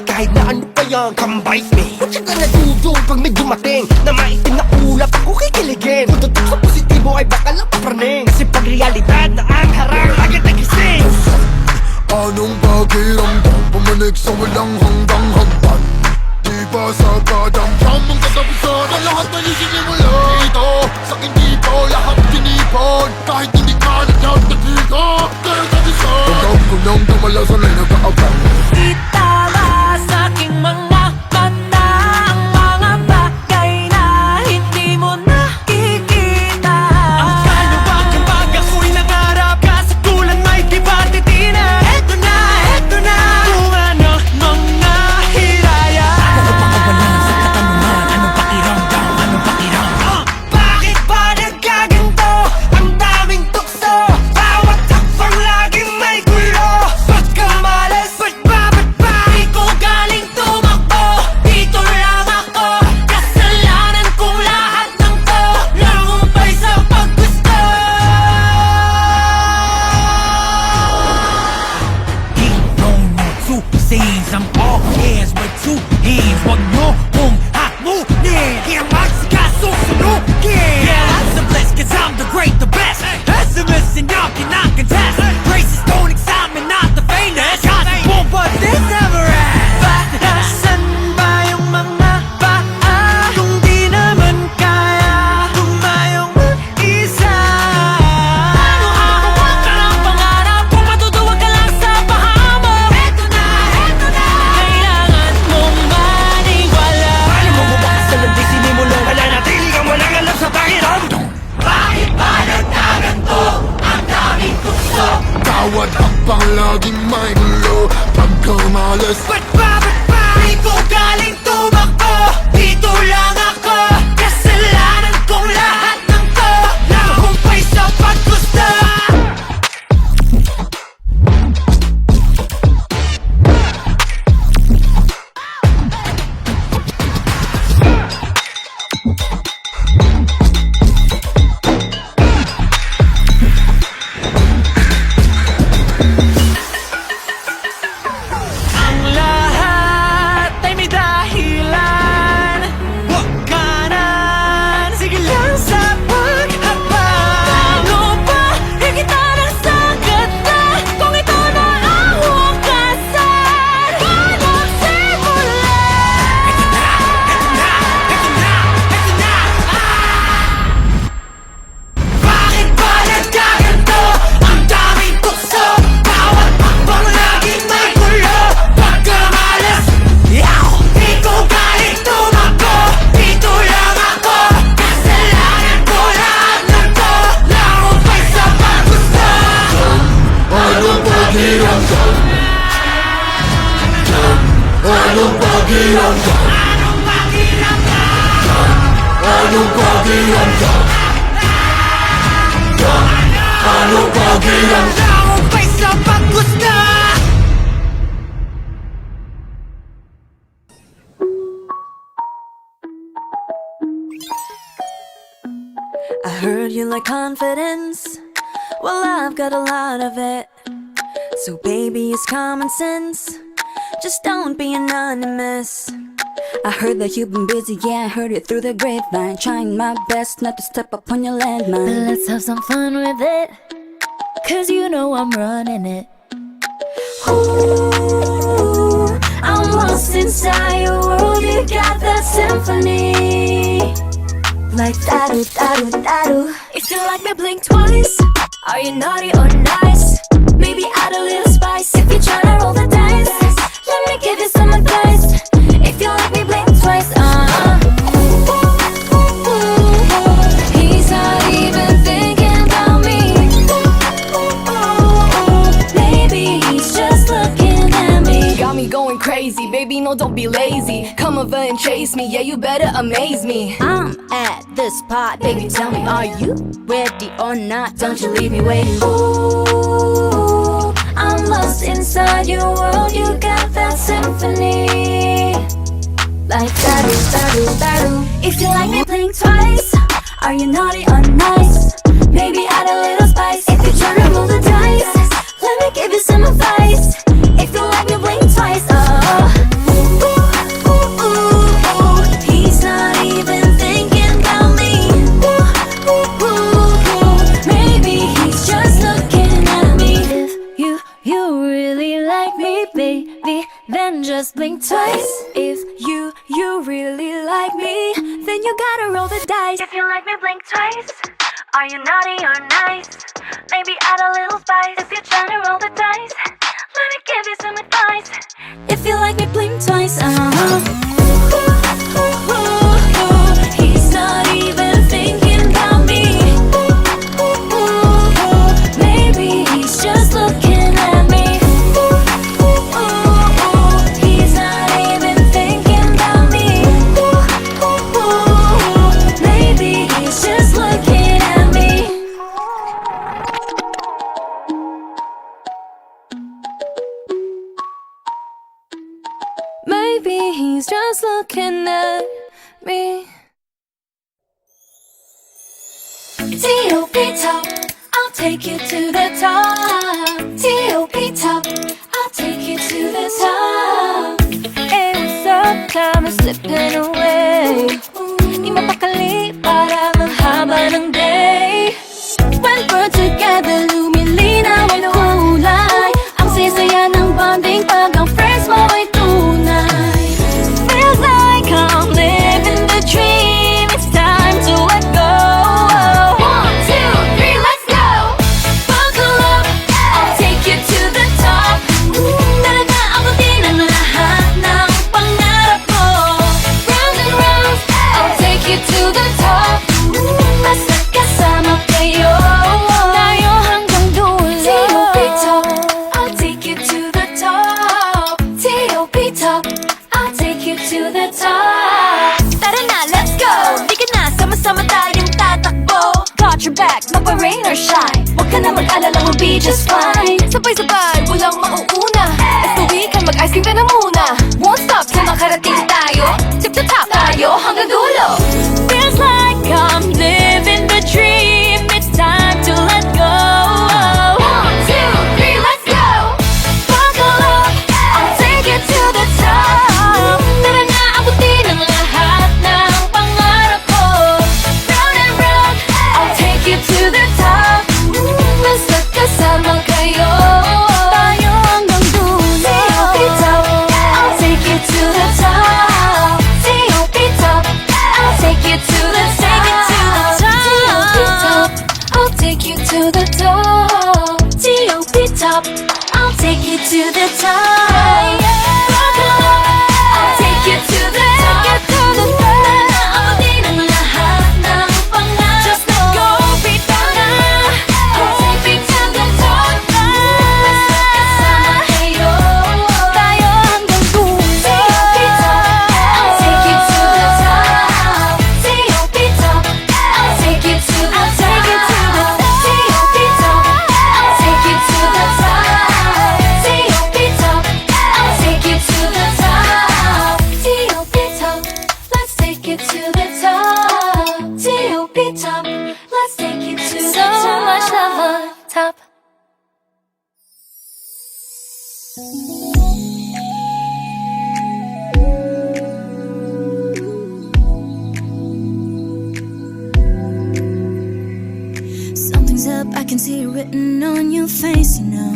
Kahit na ano pa yan, come bite me. Tsaka nadudol pag may dumating na maitim na ulap, ako kikiligin. Kung tutok sa positibo ay baka lang papraning. Kasi pag realidad na ang harang, agad nagising. Anong pakiramdam? Pumanik sa walang hanggang hagdan. Di ba sa kadamdam ang katapusan na lahat na isinimula ito? Sa'kin dito lahat tinipon, kahit hindi ka nagtatiga. Kaya kabisan hanggang ko nang dumala sa lay nag-aabang. Di tama sa aking mga mata ang mga bagay na hindi mo nakikita. Ang kalubak kapag ako'y nangarap, kasatulan may di ba titina? Eto na, kung ano mang nahiraya. Ako pa kawalan sa katanungan, anong pakiramdam, anong pakiramdam? Bakit ba nagkaganto? Ang daming tukso, bawat hakbang laging may gulo. Pagkamalas, Ba't ba? Di ko galing tumakbo, dito lang ako. Kasalanan kong lahat ng to, nangumpay sa paggusto. Two scenes, I'm all ears with two hands. Wag nyo kung hamunin, kaya magsikasunugin. Yeah, that's a bliss, cause I'm the great, the best. Pessimists and y'all cannot contest. Graces don't examine, not the famous. God's born, but this never ends. Nasaan ba yung mga paa? Kung di naman kaya tumayong mag-isa. Paano hahawa ka ng pangarap kung matutuwag ka lang sa paha mo? Eto na, kailangan mong maniwala. paano mo bumakas na lang di sinimulong? Mananatili kang walang alam sa pakiramdam. Bakit ba nagkaganto? Ang daming tukso. Bawat hakbang laging may gulo. Pagkamalas Ba't ba? Di ko galing tumakbo, dito lang ako. Kasalanan kong lahat ng to, nahumpay sa paggusto. Ang lahat ay may dahilan. Huwag ka nan, sige lang sa paghapang. Ano ba? Higita ng sagat na kung ito na ang hukasan. Walang simula. Bakit ba nagkaganto? Ang daming tukso, bawat hakbang laging may gulo. Pagkamalas, di ko galing tumakbo, dito lang ako. Kasalanan ko lahat ng to, nahumpay sa paggusto. anong pakiramdam? Anong pakiramdam? Anong pakiramdam? Anong pakiramdam? Anong pakiramdam? Nahumpay sa paggusto. I heard you like confidence. Well, I've got a lot of it. So, baby, it's common sense. Just don't be anonymous. I heard that you've been busy, yeah, I heard it through the grapevine. Trying my best not to step up on your landmine. But let's have some fun with it, cause you know I'm running it. Ooh, I'm lost inside your world, you got that symphony. Like da-do, da-do, da-do. If you like me, blink twice. Are you naughty or nice? Maybe add a little spice. If you're tryna roll the dice, let me give you some advice. If you like me, blink twice. He's not even thinking about me. Maybe he's just looking at me. Got me going crazy, baby, no, don't be lazy. Come over and chase me, yeah, you better amaze me. I'm at the spot, baby, tell me, are you ready or not? Don't you leave me waiting. Ooh, I'm lost inside your world, you got that symphony. Like da-do, da-do, da-do. If you like me, blink twice. Are you naughty or nice? Maybe add a little spice. If you're trying to roll the dice, let me give you some advice. If you like me, blink twice. Oh. just blink twice. If you really like me, then you gotta roll the dice. If you like me, blink twice. Are you naughty or nice? Maybe add a little spice. If you're trying to roll the dice, let me give you some advice. If you like me, blink twice. He's not even thinking about me. Maybe he's just looking at me. He's not even thinking about me. Maybe he's just looking at me. Maybe he's just looking at me. T.O.P. top, I'll take you to the top. T.O.P. top, I'll take you to the top. Hey, what's up? Time is slipping away. Di mapakali para mahaba ng day. When we're together, lumilinaw ang kulay. Ang sisaya ng bonding pag ang friends mo ay tunay. Feels like I'm living the dream. It's time to let go. 1, 2, 3, let's go. Buckle up, I'll take you to the top. Tara na, abutin ang lahat ng pangarap mo. Round and round, I'll take you to the top. Basta kasama kayo, tayo hanggang dulo. T.O.P. top, I'll take you to the top. T.O.P. top, I'll take you to the top. Tara na, let's go. Di ka na, sama-sama tayong tatakbo. Got your back, mapa-rain or shine. Huwag ka na mag-alala, we'll be just fine. Sabay-sabay, walang mauuna. As the weekend, mag-ice cream ka na muna. Won't stop till makarating tayo. Tip to top tayo hanggang dulo. Feels like I'm living the dream. It's time to let go. 1, 2, 3, let's go. Buckle up, I'll take you to the top. Tara na, abutin ang lahat ng pangarap ko. Round and round, I'll take you to the top. Basta kasama kayo, tayo hanggang dulo. T.O.P. top, I'll take you to the top. T.O.P. top, I'll take you to the top. T.O.P. top, I'll take you to the top. T.O.P. top, I'll take you to the top. Buckle up, I'll take you to the top. Abutin ang lahat ng pangarap. Just let go, bitaw na. I'll take you to the top. Basta kasama kayo, tayo hanggang dulo. T.O.P. top, I'll take you to the top. T.O.P. top, I'll take you to the top. T.O.P. top, I'll take you to the top. T.O.P. top, I'll take you to the top. T.O.P. top, let's take it to the top. T.O.P. top, let's take it to the top. So much love on top. Something's up, I can see it written on your face, you know.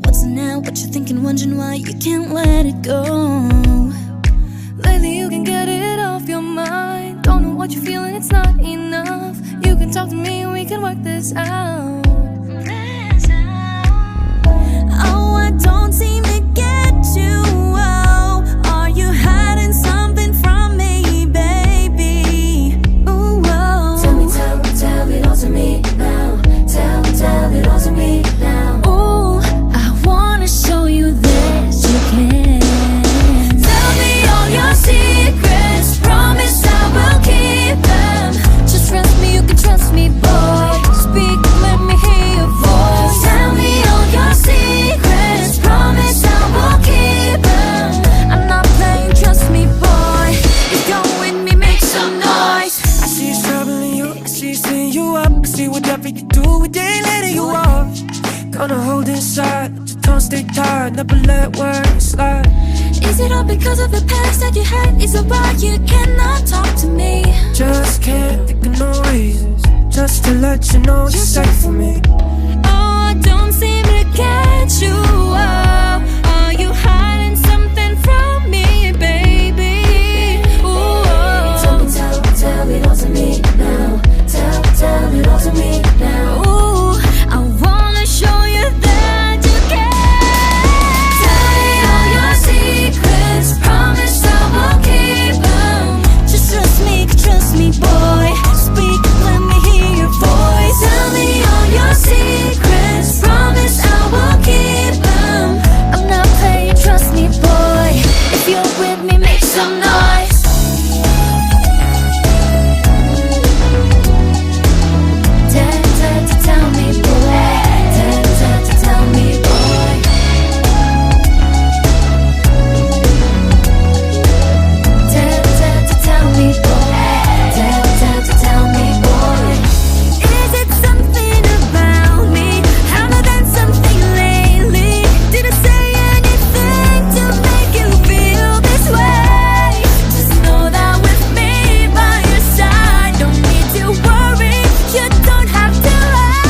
What's now, what you're thinking, wondering why you can't let it go. Lately you can get it off your mind. Don't know what you're feeling, it's not enough. You can talk to me, we can work this out. Oh, I don't seem to get you. Oh, are you hiding something from me, baby? Ooh, oh. Tell it all to me now. Tell it all to me now. Ooh, I wanna show you that you can. Tell me all your secrets. Promise I will keep them. Just trust me, you can trust me, boy. Speak, let me hear your voice. Tell me all your secrets. Promise I will keep them. I'm not playing, trust me, boy. If you're with me, make some noise. I see it's troubling you, I see it's setting you up. I see whatever you do, what day later you off. Gonna hold inside, let your tongue stay tied, never let words slide. Is it all because of the past that you had? Is it why you cannot talk to me? Just can't think of no reasons, just to let you know you're safe for me. Oh, I don't seem to get you. Oh, are you hiding some noise. Tell me, boy. Tell me, boy. Tell me, boy. Tell me, boy. Is it something about me? Have I done something lately? Did I say anything to make you feel this way? Just know that with me by your side, don't need to worry. You don't have to hide.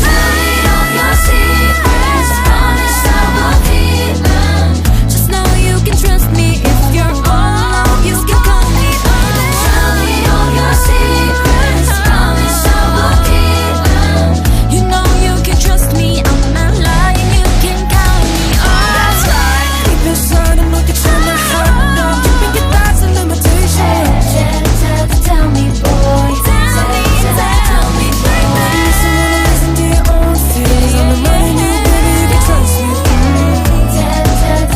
Tell me all your secrets. Promise I will keep them. Just know you can trust me if you're all alone. You can call me on. Tell me all your secrets. Promise I will keep them. You know you can trust me. I'm not lying. You can count me on. That's right. Deep inside, I'm looking to my heart. No, keeping it that's a limitation. Tell me, boy. Tell me, baby. Listen to your own fears. I'm reminding you, baby, you can trust me.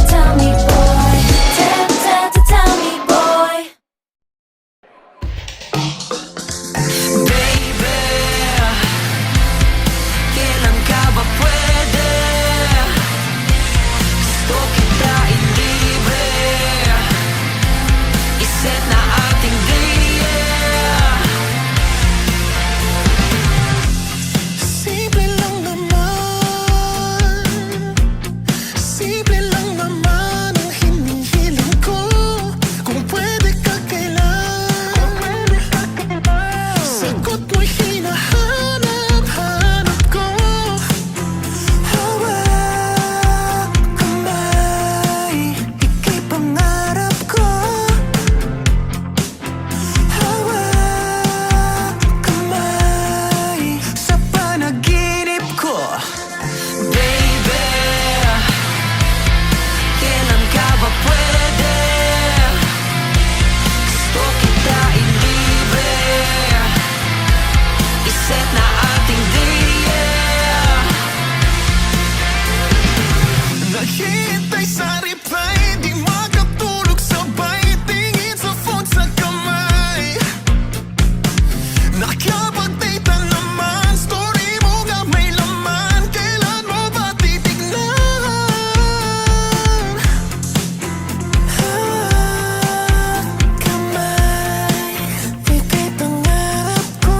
Tell me, boy. Tell me, boy. Baby, kailan ka ba pwede? Gusto kita ilibre, iset na ating day, yeah. Simple lang naman ang hinihiling ko. Kung pwede ka kailan, sagot mo'y hinahanap ko. Hawak kamay, ika'y pangarap ko. Hawak kamay, sa panaginip ko. Baby, kailan ka ba pwede? Gusto kita ilibre, iset na ating day, yeah. Naghihintay sa reply, di makatulog sabay, tingin sa phone sa kamay. Nakapag-date na naman, story mo nga may laman, kailan mo ba titignan? Hawak kamay, ika'y pangarap ko.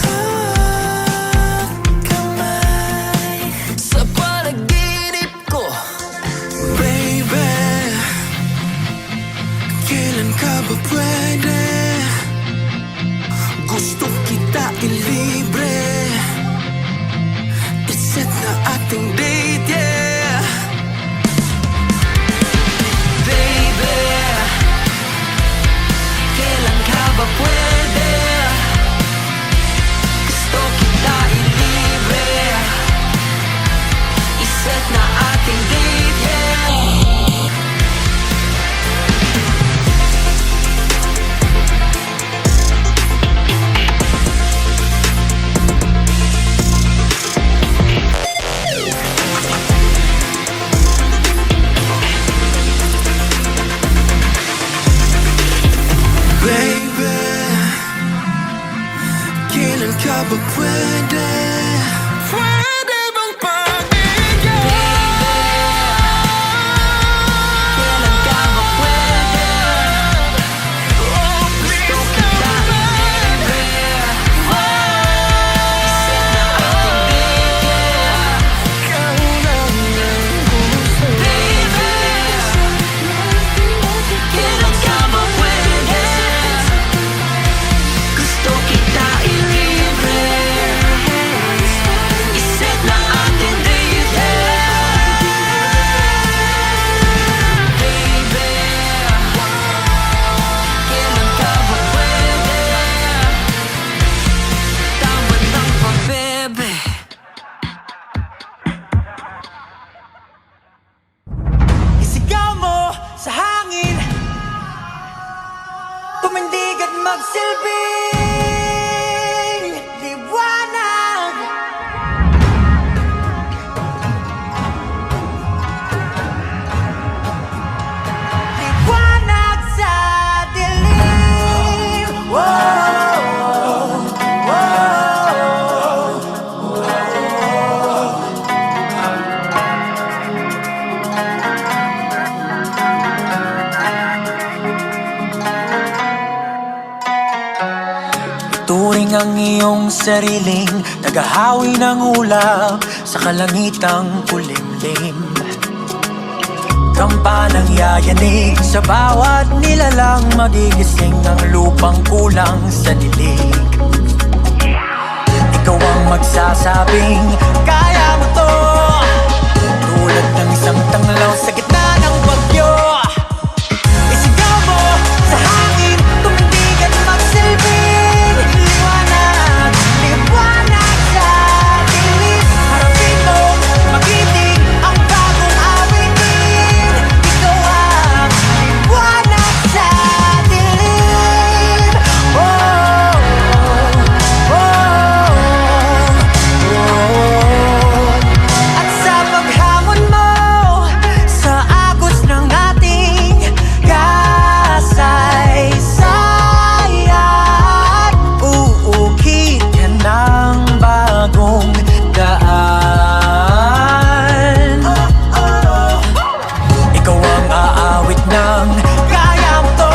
Hawak kamay, sa panaginip ko. Baby, kailan ka ba pwede? Gusto kita ilibre, iset na ating date, yeah. Baby, kailan ka ba pwede? Gusto kita ilibre, iset na ating date, yeah. Baby, kailan ka ba pwede? Pwede bang pag-ibig? Kailan ka ba pwede? Oh, please come back. Iset na ating date, yeah. Kaulang ng gusto. Baby, kailan ka ba pwede? Gusto kita ilibre, iset na ating date, yeah. Baby, kailan ka ba pwede? Tama lang ba, bebe? Isigaw mo sa hangin, tumindig at magsilbing liwanag. ang iyong sariling tagahawi ng ulap sa kalangitang kulimlim. Kampanang yayanig sa bawat nilalang, magigising ang lupang kulang sa dilig. Ikaw ang magsasabing kaya mo to, tulad ng isang tanglaw sa gitna ng bagyo. Isigaw mo sa hangin, tumindig at magsilbing liwanag, liwanag sa dilim. Harapin mo, magiting ang bagong awitin. Ikaw ang liwanag sa dilim. Oh, oh, oh. At sa paghamon mo sa agos ng ating kasaysayan, uukit ka ng bagong daan. Ikaw ang aawit ng kaya mo to,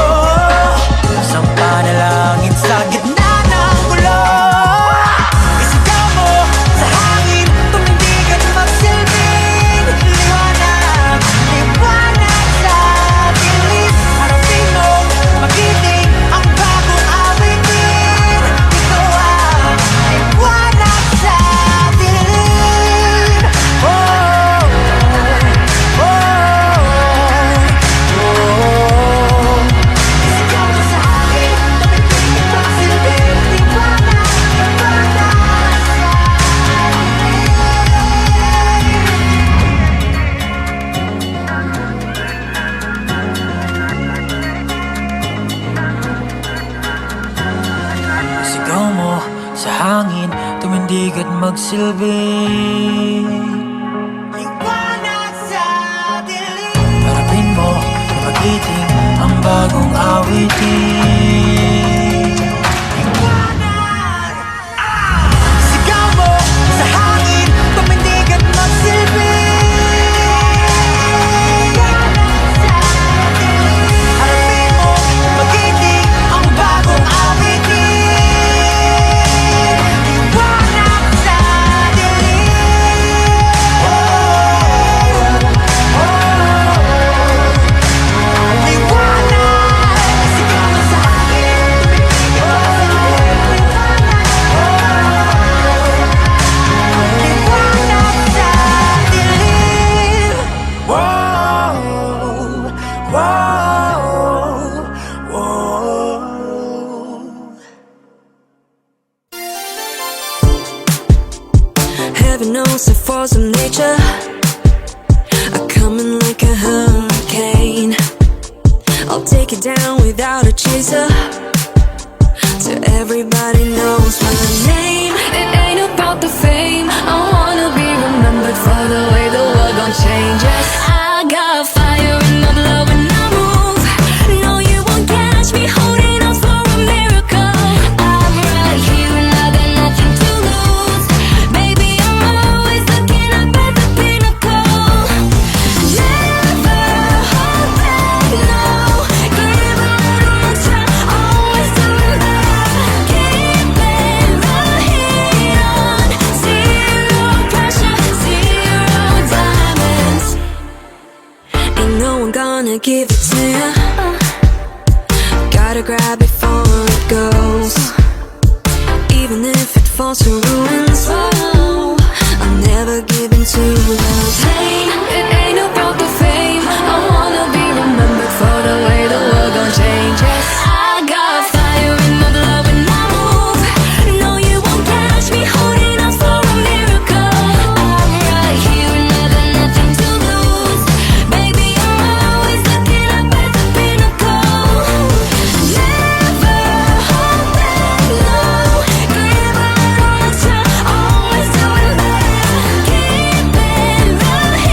isang panalangin sa gitna ng gulo. Isigaw mo sa hangin, tumindig at magsilbing liwanag, liwanag sa dilim. Harapin mo, magiting ang bagong awitin. Ikaw ang liwanag sa dilim. Oh, oh, oh. Isigaw mo sa hangin, tumindig at magsilbing liwanag, liwanag sa Sigaw mo sa hangin, tumindig at magsilbing liwanag sa dilim. Harapin mo na magiting ang bagong awitin. Liwanag. Sigaw mo sa hangin, tumindig at magsilbing liwanag sa dilim. Harapin mo na magiting ang bagong awitin. Liwanag sa dilim. Oh, oh, liwanag. Sigaw mo sa hangin, tumindig at magsilbing liwanag sa dilim. Wow, wow, wow. Heaven knows the force of nature are coming like a hurricane. I'll take it down without a chaser, till everybody knows my name. It ain't about the fame, I wanna be remembered for the way the world gon' change us. I got fire in my blood when I move. No, you won't catch me holding out for a miracle. I'm right here and I got nothing to lose. Baby, I'm always looking up at the pinnacle. Never hold back, no. Give up on time, always doing better. Keeping the heat on. Zero pressure, zero diamonds. Ain't no one gonna give it to ya. Gotta grab it before it goes. Even if it falls to ruins, oh, I'm never giving to the pain. It ain't about the fame, I wanna be remembered for the way the world gon' change us. I got fire in my blood when I move. No, you won't catch me holding out for a miracle. I'm right here and I got nothing to lose. Baby, I'm always looking up at the pinnacle. Never hold back, no. Give up on time, always doing better. Keeping the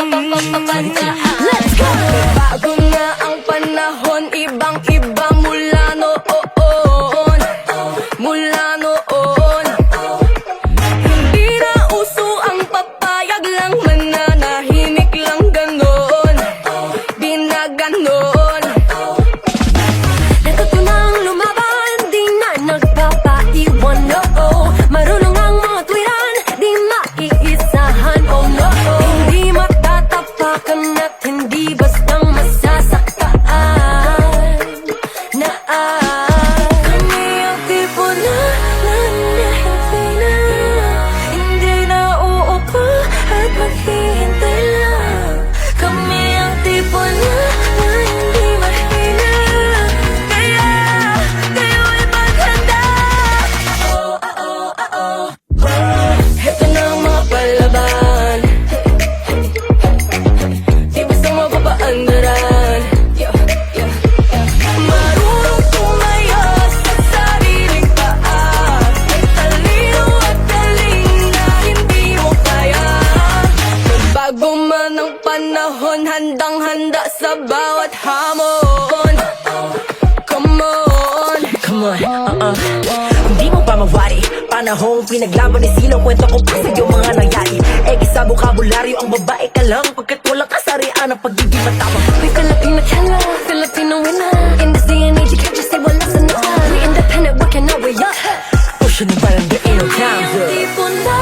Let's go! Bago na ang panahon, ibang-iba mula noon. Mula noon. Hindi na uso ang papayag lang, mananahimik lang ganon. Di na ganon. Natuto nang lumaban, di na nagpapaiwan, no. Marunong ang mga tuwiran, di maiisahan, oh no. Hindi matatapakan at hindi bastang masasaktaan. Kami ang tipo na hindi na uupo at maghihintay lang. Kami ang tipo na hindi mahina, kaya kayo'y maghanda. Heto na ang mga palaban, di basta mapapaandaran. Marunong tumayo sa sariling paa, may talino at galing na hindi mo kaya. Bago man ang panahon, handang-handa sa bawat hamon. Come on, Hindi mo pa mawari panahong pinaglaban ni sino. Kwento ko pa sa'yo mga nangyari. Sa bukabularyo ang babae ka lang, pagkat walang kasarian ang pagiging matapang. we Filipino killer, Filipino winner. In this day and age, you can't just say wala sa nota. We independent, working our way up. Pushing the button, there ain't no Kami time ang to tipo na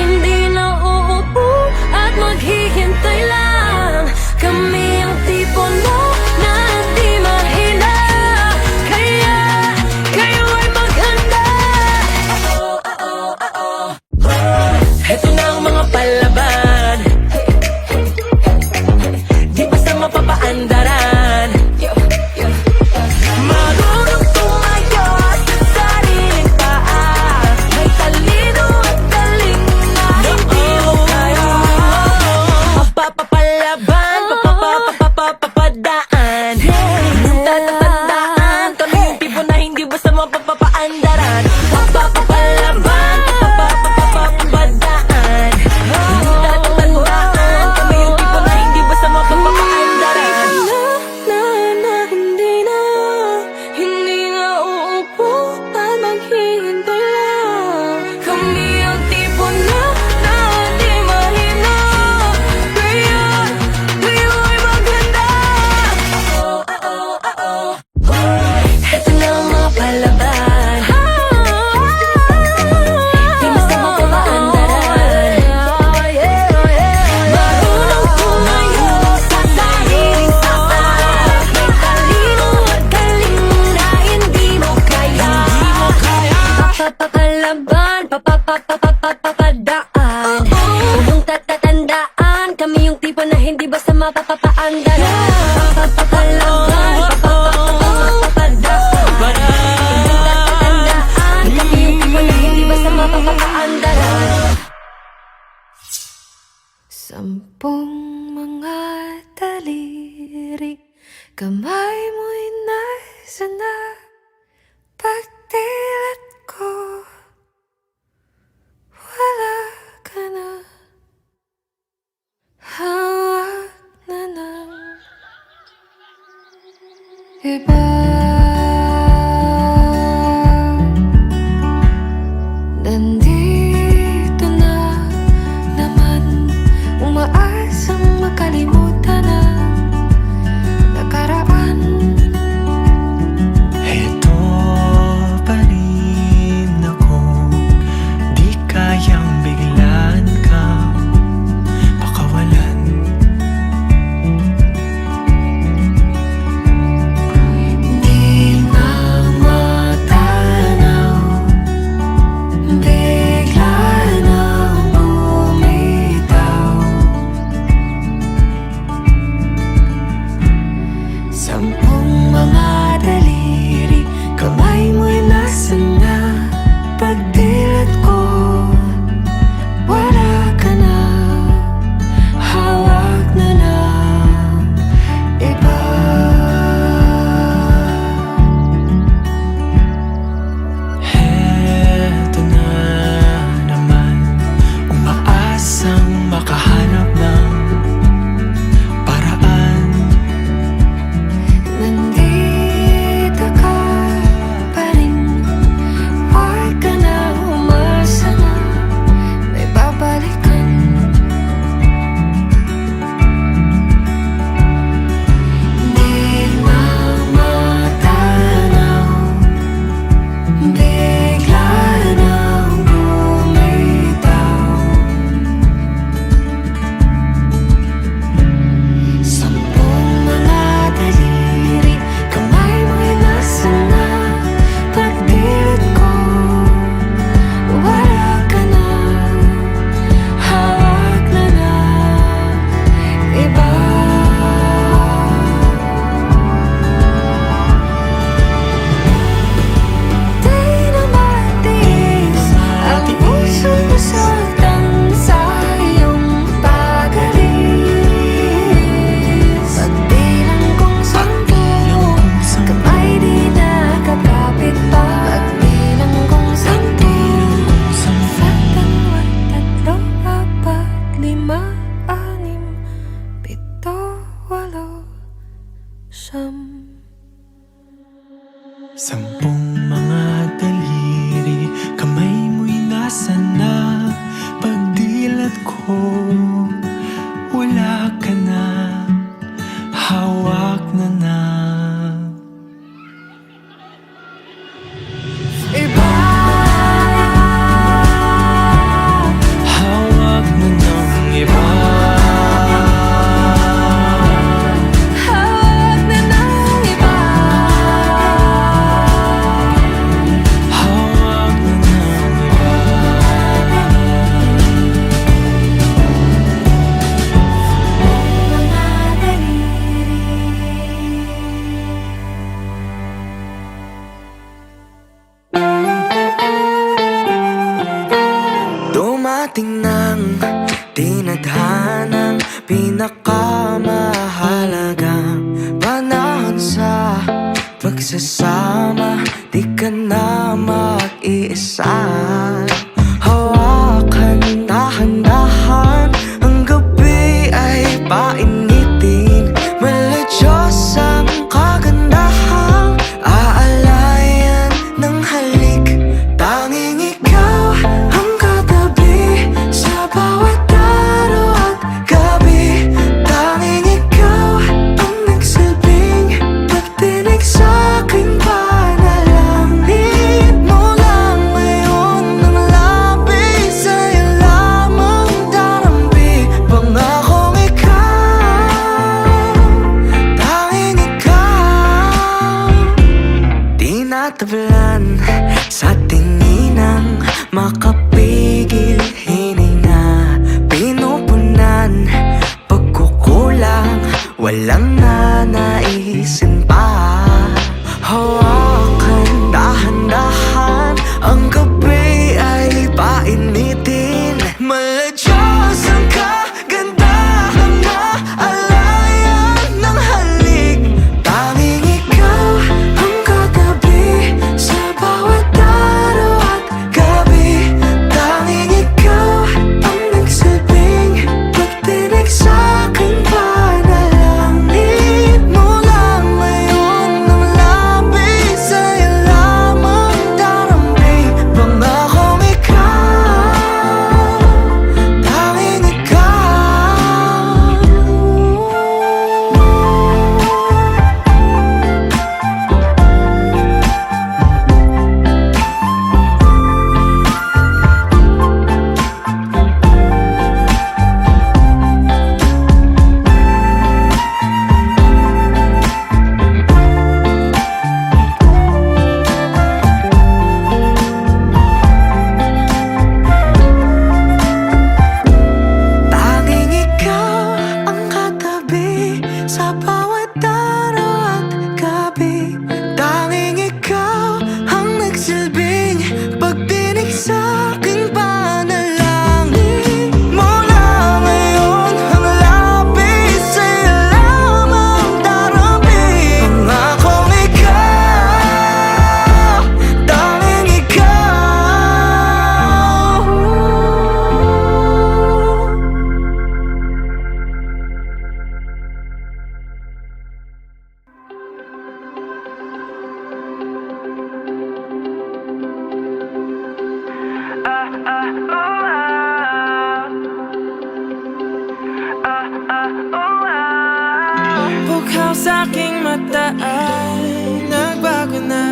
hindi na uupo at maghihintay lang. Kami ang tipo na di mahina, kaya kayo ay maghanda. Heto na ang mga palaban, di basta mapapaandaran. Marunong tumayo sa sariling paa, may talino at galing na hindi mo kaya. Papapalaban, papapadaan. Yung tatatandaan, kami yung tipo na hindi basta mapapaandaran. Papapalaban, papapadaan. Yung tatatandaan, kami yung tipo na hindi basta mapapaandaran. Hindi na uupo at maghihintay lang. Kami ang tipo na di mahina, kaya kayo'y maghanda. Ito na ang mga palaban, di basta mapapaandaran. Marunong tumayo sa sariling paa, may talino at galing na hindi mo kaya. Papapalaban, papapadaan. Huwag tatatandaan, kami yung tipo na hindi basta mapapaandaran. Papapalaban, papapadaan. Huwag tatatandaan, kami yung tipo na hindi basta mapapaandaran. Sampung mga daliri, kamay mo'y nasa na pagdilat ko. Wala ka na, hawak na ng iba. Nandito na naman, umaasang makalimutan na nakaraan. Ito pa rin ako, di kayang biglan kang pakawalan. Sampung mga daliri, kamay mo'y nasa na. Pagdilat ko, wala ka na, hawak na na. Iba, Hawak na ng iba. hawak na ng iba. Hawak na ng iba. dumating ng tinadhanang pinakamahalagang panahon sa pagsasama. Di ka na mag-iisa. Hawakan, dahan-dahan, ang gabi ay painitin. Maladyos ang kagandahang aalayan ng halik. Tanging ikaw ang katabi sa bawat araw at gabi. Tanging ikaw ang nagsilbing pagtinig sa'king panalangin mo lang ngayon ng labis. Sa'yo lamang darambi, pangakong ikaw, tanging ikaw. Tinatablan sa tinginang makapigil hininga. Pinupunan pagkukulang, walang nanaisin pa. Hawakan, dahan-dahan, ang gabi ay painitin. Maladyos ang kagandahan na alayan ng halik. Tanging ikaw ang katabi sa bawat araw at gabi. Tanging ikaw ang nagsilbing pagtinig sa'king panalangin mo lang ngayon ng labis. Sa'yo lamang darambi, pangakong ikaw, tanging ikaw. Tanging ikaw ang katabi sa bawat araw at gabi. Tanging ikaw ang nagsilbing pagdinig sa'king panalangin mo lang ngayon ang labis. Sa'yo lamang darambi, pangakong ikaw, tanging ikaw. Bukhaw sa'king mata ay nagbago na.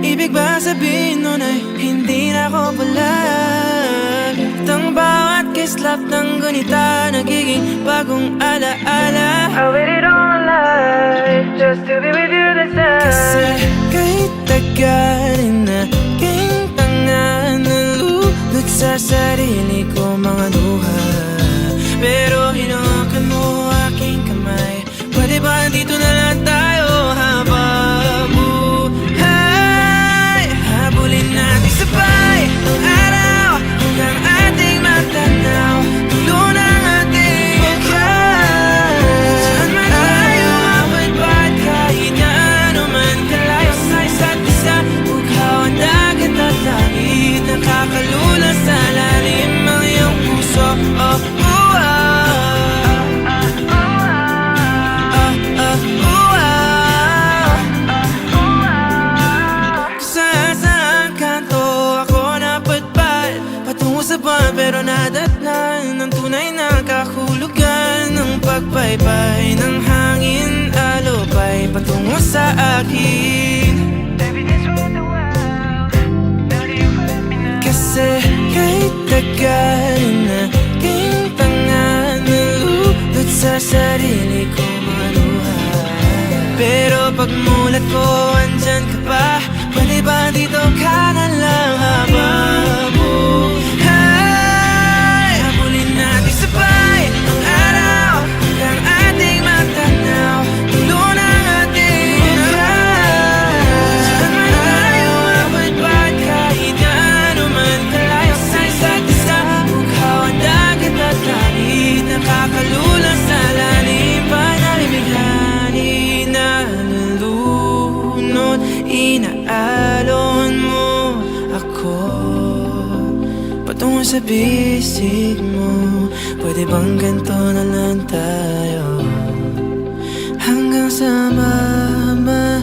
Ibig ba sabihin nun ay hindi na ako palag? Tang bawat kislap ng gunita nagiging bagong alaala. I waited all my life just to be with you this time. Kasi kahit tagalin na king tanga, nalulot sa sarili ko mga luha. Pero hinawakan mo aking kamay. Pwede ba dito na lang tayo habang buhay? Habulin natin sabay ang araw hanggang ating matanaw. Tulo ng ating wakas. Saan man tayo awit ba't kahit na ano man kalayo sa isa't isa. Bughaw ang dagat at langit, nakakalula sa lalim. pagpaypay ng hangin, alupay patungo sa akin. Kasi kahit tagal na aking panganalulot sa sarili ko maluha, pero pagmulat ko andyan ka pa. Pwede ba dito ka na lang habang buhay? Habulin natin sabay ang araw hanggang ating matanaw, tulo ng ating buhay. Saan man tayo abot ba't kahit gaano man kalayo sa isa't isa, bughaw ang dagat at langit, nakakalulong sa lalim pa na bibigyan, nalulunod, inaalon mo ako patungo sa bisig mo. Pwede bang ganito na lang tayo hanggang sa mamatay?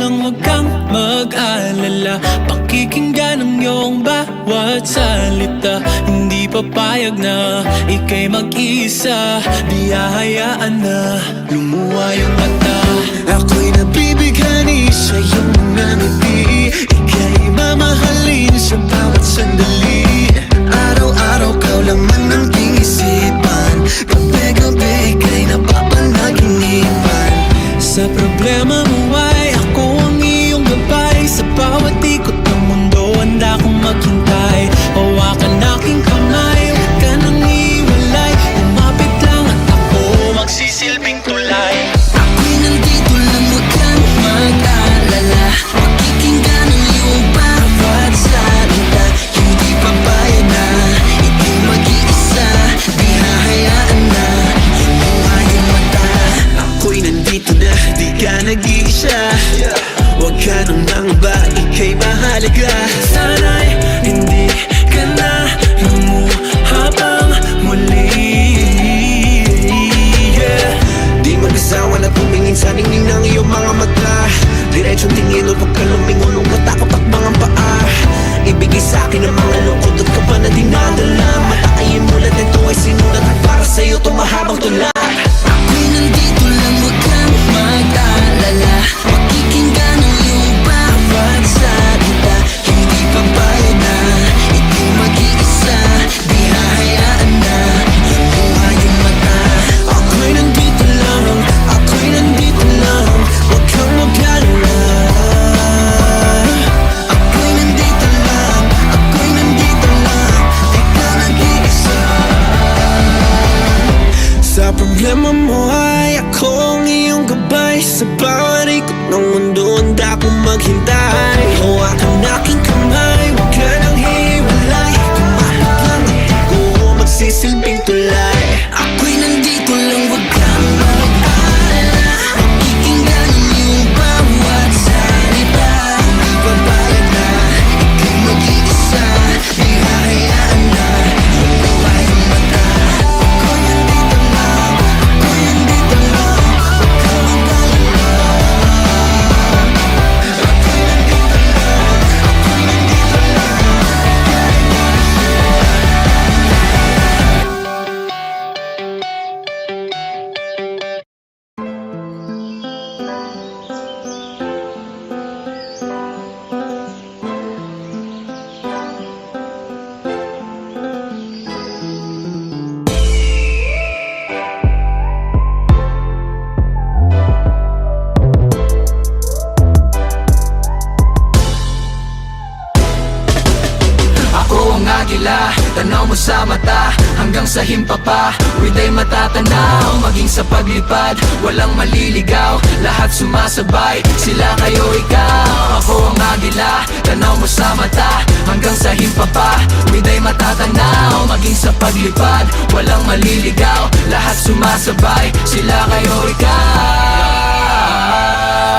lang huwag kang mag-alala. Pakikinggan ang iyong bawat salita. Hindi papayag na ika'y mag-isa. Di hahayaan na lumuha yung mata. Ako'y nabibighani sa iyong mga ngiti. Ika'y mamahalin sa bawat sandali. Araw-araw ka lang man ang isipan. Gabi-gabi ika'y napapanaginipan. Sa problema mo ay ako ang iyong gabay. Sa bawat ikot ng mundo handa akong maghintay. Hawakan aking kamay, huwag ka nang iwalay. Umapit lang at ako magsisilbing tulay. Ako'y nandito lang, huwag kang mag-alala. Pakikinggan ang iyong bawat salita. Hindi papayag na ika'y mag-iisa. Di hahayaan na lumuha yung mata. Ako'y nandito na, di ka nag-iisa. Huwag ka nang mangba, ika'y mahalaga. Sana'y hindi ka na lumuha pang muli. Di mag-asawa na tumingin sa ningning ng iyong mga mata. Diretsong tingin o huwag ka lumingon o matakot at mga paa. Ibigay sa'kin ang mga lungkot at kaba na dinadala. Matakayin mo lahat ito ay sinulat at para sa'yo ito mahabang tula. Ako'y nandito lang, huwag kang mag-alala. Pakikinggan ang iyong bawat salita. Hindi papayag na ika'y mag-iisa. Di hahayaan na lumuha yung mata. Ako'y nandito lang, ako'y nandito lang. Huwag kang mag-alala. Ako'y nandito lang, ako'y nandito lang. Di ka nag-iisa. Sa problema mo ay ako ang iyong gabay. Sa bawat ikot ng mundo handa akong maghintay. Hawakan aking kamay, huwag ka nang hiwalay. Kumapit lang at ako magsisilbing tulay. Ako'y nandito lang, huwag kang mag-alala. Pakikinggan ang iyong bawat salita. Hindi papayag na ika'y mag-iisa. Di hahayaan na lumuha yung mata. Ako'y nandito lang, ako'y nandito lang. Huwag kang mag-alala. Ako'y nandito lang, ako'y nandito lang. Ako ang agila, tanaw mo sa mata. Hanggang sa himpapa, with ay matatanaw. Maging sa paglipad, walang maliligaw. Lahat sumasabay, sila kayo ikaw. Ako ang agila, tanaw mo sa mata. Hanggang sa himpapa, with ay matatanaw. Maging sa paglipad, walang maliligaw. Lahat sumasabay, sila kayo ikaw.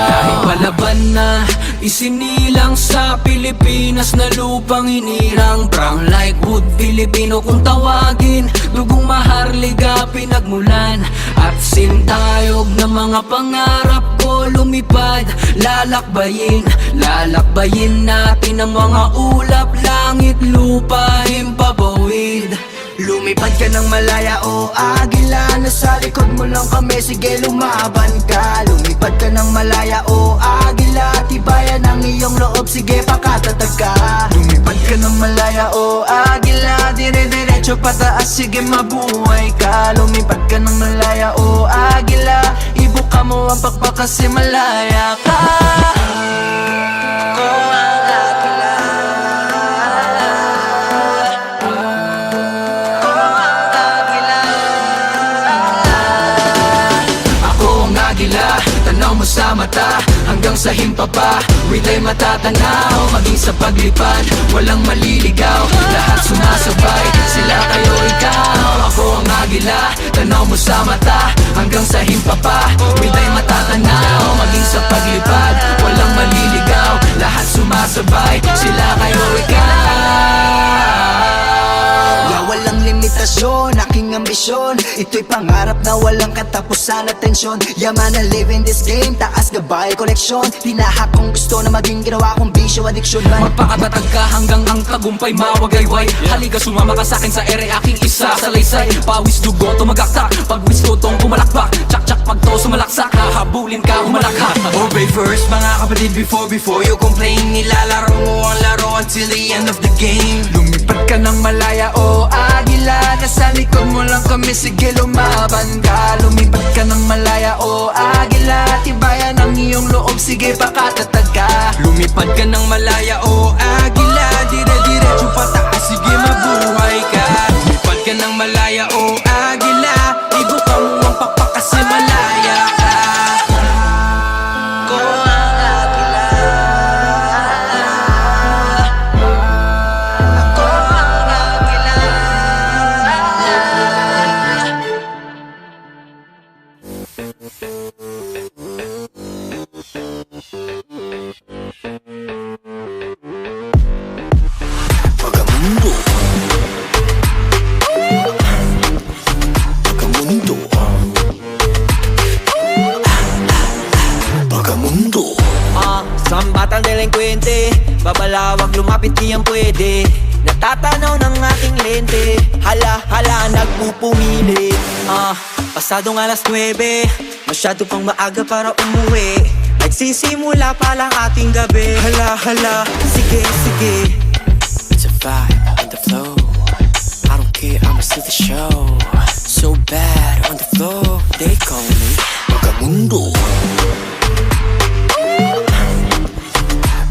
Kahit palaban na isinilang sa Pilipinas na lupang hinirang. Brown like wood, Filipino kung tawagin. Dugong maharliga, pinagmulan. At sintayog ng mga pangarap ko lumipad. Lalakbayin, lalakbayin natin ang mga ulap. Langit, lupa, himpapawid. Lumipad ka ng malaya o agila. Nasa likod mo lang kami, sige lumaban ka. Lumipad ka ng malaya o agila. Tibayan ang iyong loob, sige pakatatag ka. Lumipad ka ng malaya o agila. Dire-diretso pataas, sige mabuhay ka. Lumipad ka ng malaya o agila. Ibuka mo ang pakpak kasi malaya ka. Tanaw mo sa mata, hanggang sa himpapa. With ay matatanaw, maging sa paglipad. Walang maliligaw, lahat sumasabay. Sila kayo ikaw, ako ang agila. Tanaw mo sa mata, hanggang sa himpapa. With ay matatanaw, maging sa paglipad. Walang maliligaw, lahat sumasabay. Sila kayo ikaw. Walang limitasyon, aking aking ambisyon. Ito'y pangarap na walang katapusan at tensyon. Yaman na live in this game, taas gabay koleksyon. Tinahak kong gusto na maging ginawa kong bisyo, addiction man. Magpakatatag ka hanggang ang tagumpay mawagayway. Halika sumama ka sa'kin sa ere aking isa salaysay. Pawis dugo tumagaktak, pagwis ko tong pumalakpak. Tsak-tsak pag to sumalaksak, hahabulin ka humalakak. Obey first mga kapatid before you complain. Nilalaro mo ang laro until the end of the game. Lumipad ka ng malaya o agila, nasa likod mo lang kami, sige lumaban ka. Lumipad ka ng malaya o agila, tibayan ang iyong loob, sige pakatatag ka. Lumipad ka ng malaya o agila, dire-diretso pataas, sige mabuhay ka. Lumipad ka ng malaya o agila, ibuka mo ang pakpak kasi malaya ka. Ko ang agila, ako ang agila. Pagamundo Pagamundo Pagamundo Isang batang delinkwente, babalawag lumapit niyang pwede. Natatanaw ng ating lente, hala nagpupumili. Pasadong alas 9, masyado pang maaga para umuwi. Nagsisimula pa lang ating gabi, hala, sige. It's a vibe on the flow. I don't care, I'ma see the show. So bad on the floor, they call me Pagamundo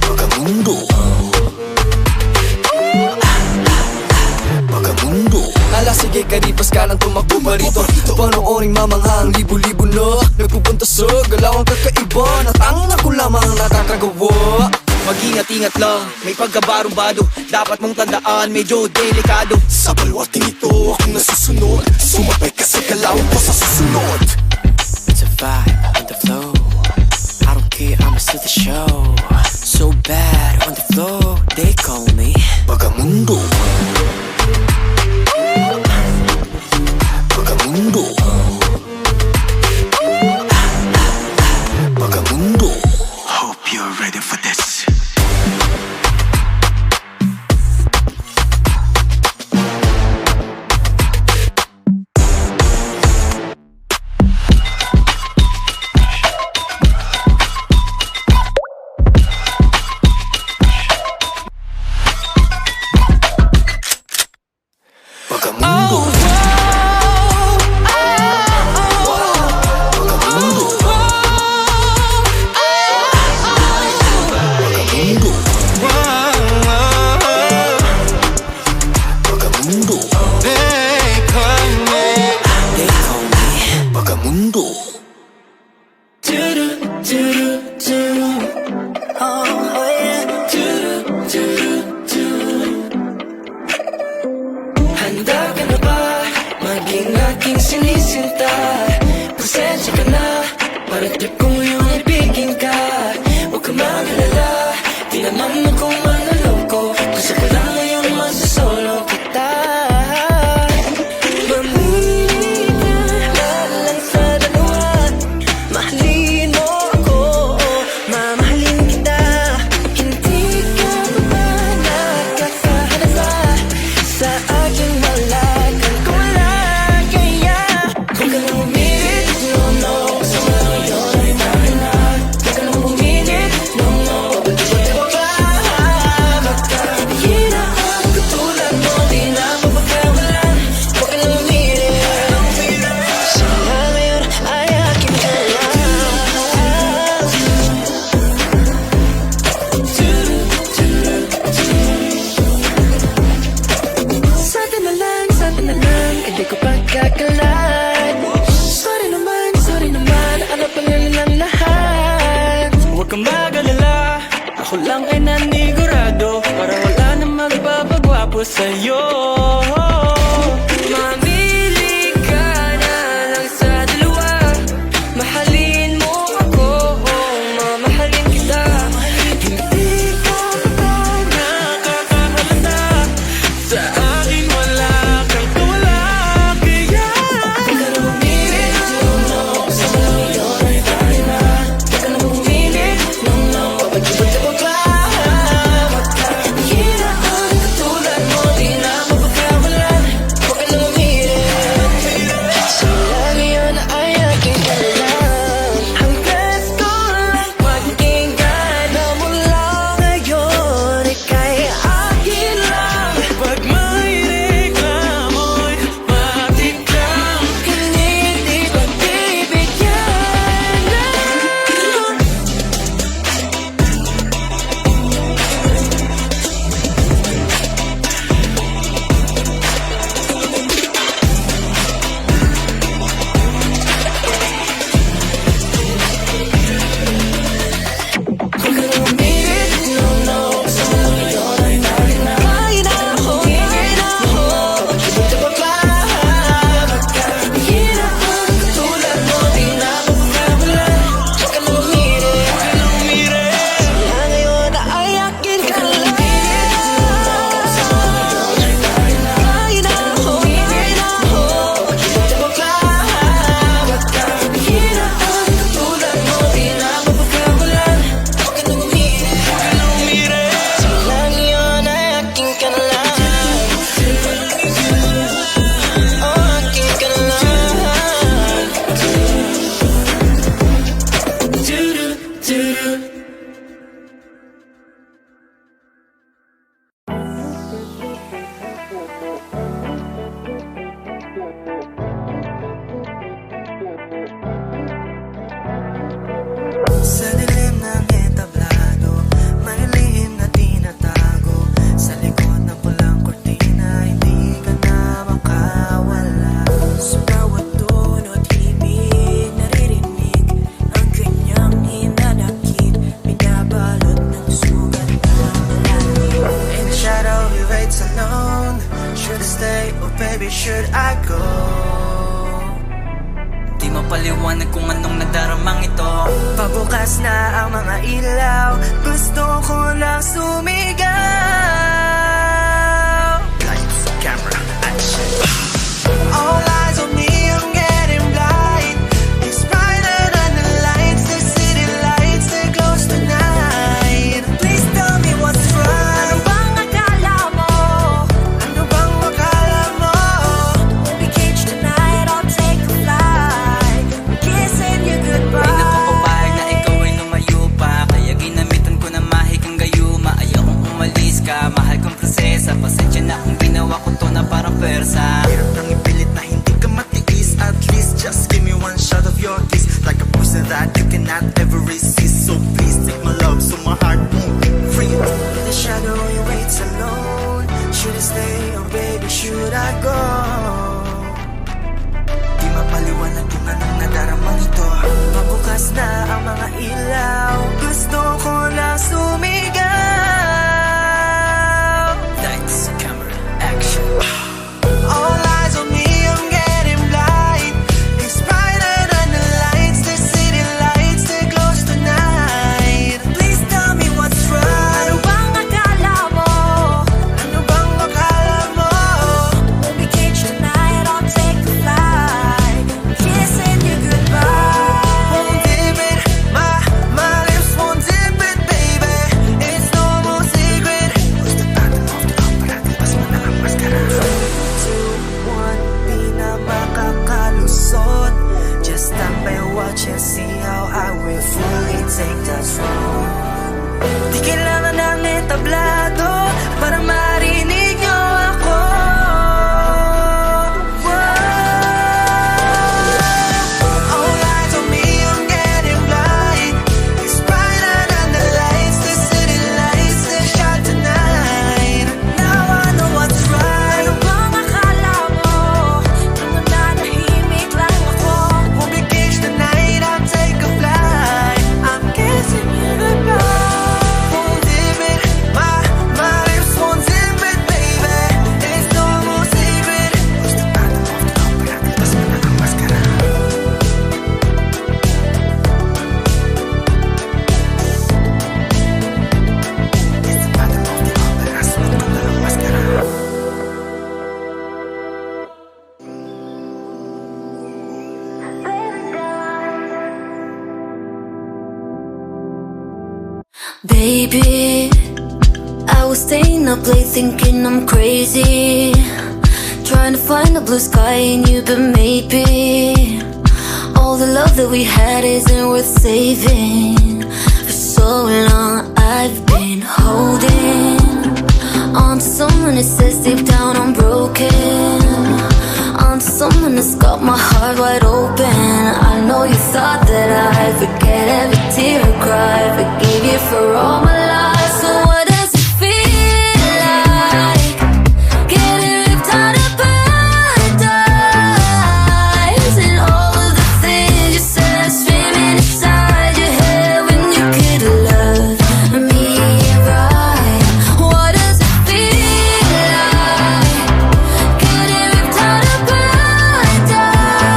Pagamundo Pagamundo. Ala sige karipas ka lang tumakbo pa rito. Panooring mamangha ang libo-libo na nagpupunta sa galawang kakaiba. Natangin ako lamang nakakagawa. Mag-ingat-ingat lang, may pagkabarumbado. Dapat mong tandaan, medyo delikado. Sa balwating ito akong nasusunod. Sumabay ka sa galaw ko sa susunod. It's a vibe on the flow. I don't care, I'ma see the show. So bad on the floor, they call me Pagamundo Pagamundo Pagamundo. Hope you're ready for this. Pagamundo Pagamundo they call me Pagamundo. Handa ka na ba maging aking sinisinta? Pasensya ka na, para trip ko yung ibigin ka. Huwag ka mag-alala, di naman ako manloloko. Gusto ko lang ngayong masasolo kita. Mamili ka lang sa dalawa. Mahalin mo ako, mamahalin kita. Hindi ka ba nakakahalata sa aking malakan ko lang kaya? Huwag ka nang umilit, no sa mga yun ay mahina. Huwag ka nang umilit, no pabalik mo ba? Magkakabihin na ako katulad mo, di na mapagkawalan. Huwag ka nang umilit, simula ngayon ay aking kailangan. Sa atin na lang, hindi ko pagkakalan. Sorry naman, ano pa lang lahat. Huwag kang mag-alala, ako lang ay nanigurado, para wala na magpapagwapo sa'yo. Mamili ka na lang sa dalawa. Mahalin mo ako, mamahalin kita. Hindi ka ba nakakahalata sa akin, wala kang tulad. Kaya baby, should I go? Di mapaliwanag kung anong nadaramang ito. Pabukas na ang mga ilaw, gusto ko lang sumigaw. Lights, camera, action. All eyes on me, I'm getting blind. It's brighter than the lights, the city lights, they're close tonight. Please tell me what's right. Ano bang akala mo? Ano bang akala mo? We'll be caged tonight, I'll take a flight. Kissing you goodbye. Ay napapapayag na ikaw ay lumayo pa, kaya ginamitan ko na mahikang gayuma. Ayokong umalis ka, mahal kong prinsesa. Pasensya na kung ginawa ko to na parang persa. Hirap nang ipilit na hindi ka matiis. At least just give me one shot of your kiss, like a poison that you cannot ever resist. So please take my love so my heart won't be free. In the shadow you wait alone. Should I stay or baby should I go? Di mapaliwanag kung anong nadaramang ito. Pabukas na ang mga ilaw, gusto ko lang sumigaw. Lights, camera, action. All eyes on me, I'm getting blind. It's brighter than the lights, the city lights, they're close tonight. Please tell me what's right. Ano bang akala mo? Ano bang akala mo? We'll be caged tonight, I'll take a flight. Kissing you goodbye. Won't dip it, my lips won't dip it, baby. It's no more secret. Who's the bottom of the opera? Mas mo na ang maskara. 2, 1, di na makakalusot. Just stand by, watch and see how I will fully take the throne. Di kailangan ng entablado para marinig niyo ako. All eyes on me, I'm getting blind. It's brighter than the lights, the city lights, they shine tonight. Now I know what's right. Ano bang akala mo? Nung nananahimik lang ako. We'll be caged tonight, I'll take a flight. I'm kissing you goodbye. Won't dip it, my lips won't dip it, baby. It's no more secret. Who's the bottom of the opera? Mas mo na ang maskara. It's the bottom of the opera. Suot ko na ang maskara. Baby, I was staying up late thinking I'm crazy, trying to find the blue sky in you, but maybe all the love that we had isn't worth saving. For so long I've been holding on to someone that says deep down I'm broken, on to someone that's got my heart wide open. I know you thought that I'd forget every tear I cried, forgave you for all my life. So what does it feel like getting ripped out of paradise? And all of the things you said screaming inside your head when you could love me right. What does it feel like getting ripped out of paradise?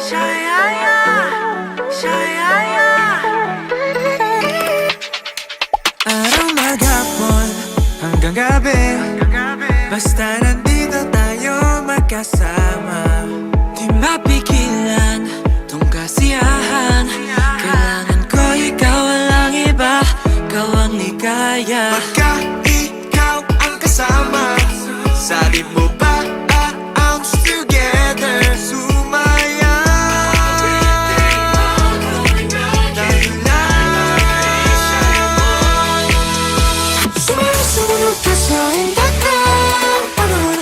Shayaya, Shayaya. Araw maghapon hanggang gabi, basta nandito tayo magkasama. Di mapigilan tong kasiyahan. Kailangan ko ikaw, walang iba. Ikaw ang ligaya. Pagka ikaw ang kasama, sabi mo ba ounce together, sumaya. Tayo lang. Sumusunod ka sa iba't ibang panahon,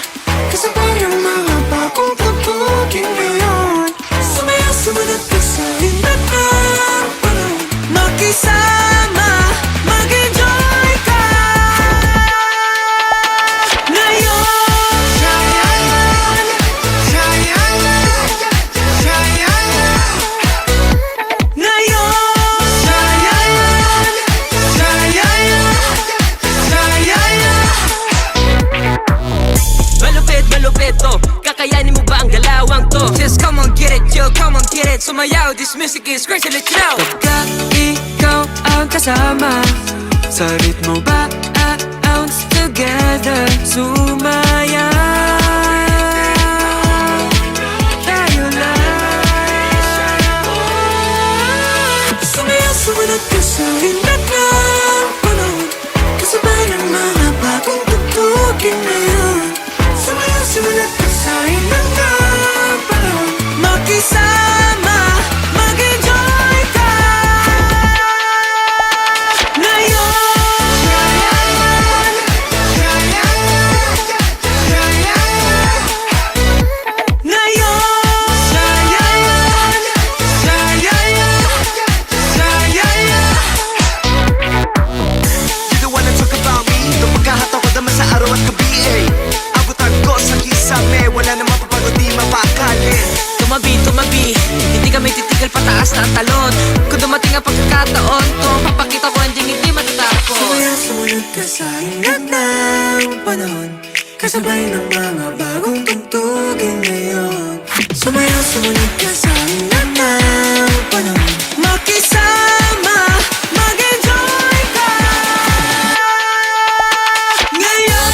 kasabay ang mga bagong tugtugin ngayon. Sumunod ka sa iba't ibang panahon, makisama, mag-enjoy ka ngayon. Shayayan, shayayan, shayayan. Ngayon. Shayayan, shayayan, shayayan. Malupit, malupit to. Kakayanin mo ba ang galawang to? Just come on, get it, yo, come on, get it. Sumayaw, this music is crazy, let you know. Pagka ikaw ang kasama, sa ritmo ba ounce together, sumaya. Tayo lang. Sumayaw, sumunod ka sa iba't ibang panahon, kasabay ng mga bagong tugtugin ngayon. Sumayaw, sumunod ka sa iba't ibang panahon, makisama, mag-enjoy ka ngayon. Shayayan, shayayan, shayayan. Ngayon. Shayayan, shayayan, shayayan. You don't wanna talk about me. Nung pagkahataw ko naman sa araw at gabi abutan ko sa kisame. Wala namang papagod, di mapakali. Tumabi, tumabi, hindi kami titigil pataas na ang talon. Kung dumating ang pagkakataon, to ang papakita ko, hindi matatakot. Sumayaw, sumunod ka sa ingat ng panahon, kasabay ng mga bagong tugtugin ngayon. Sumayaw, sumunod ka sa ingat ng panahon, makisama, mag-enjoy ka ngayon.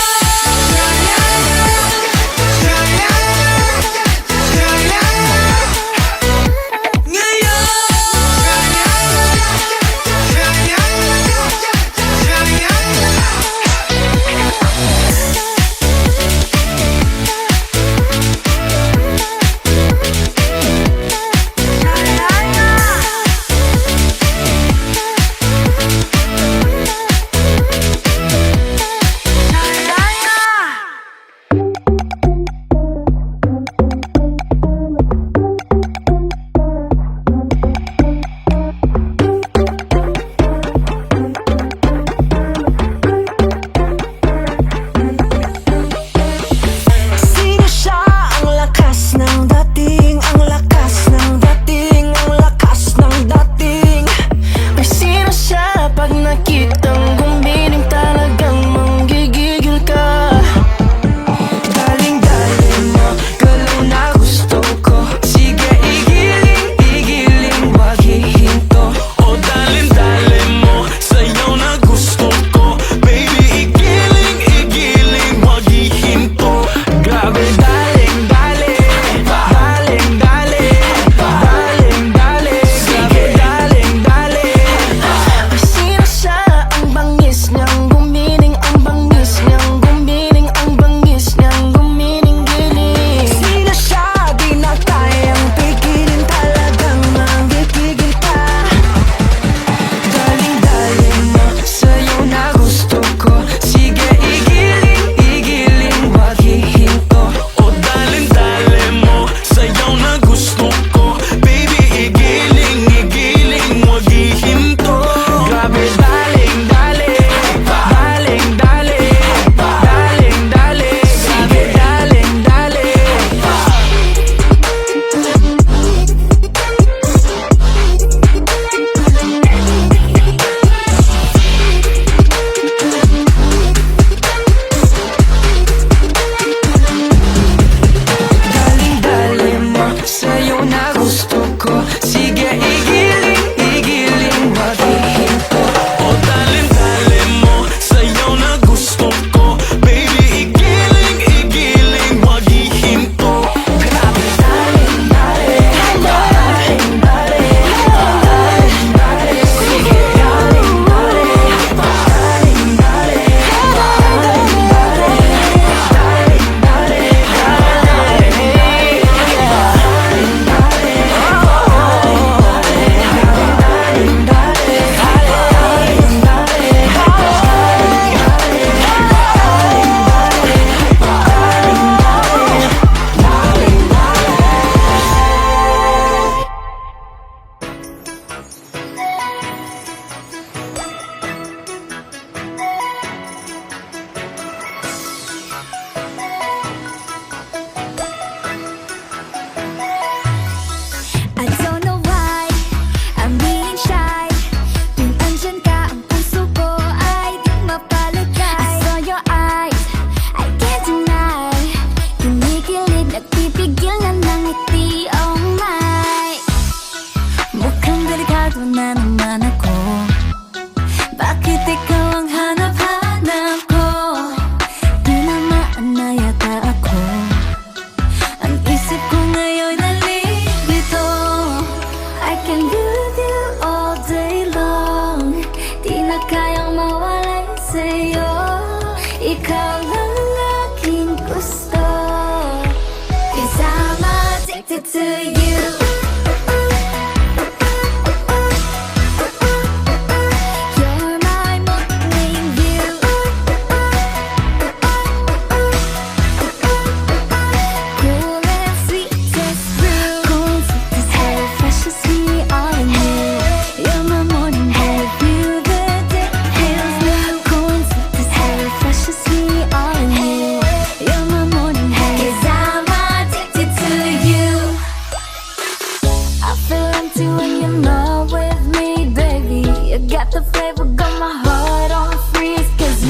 empty when you're not with me, baby. You got the flavor, got my heart on freeze. Cause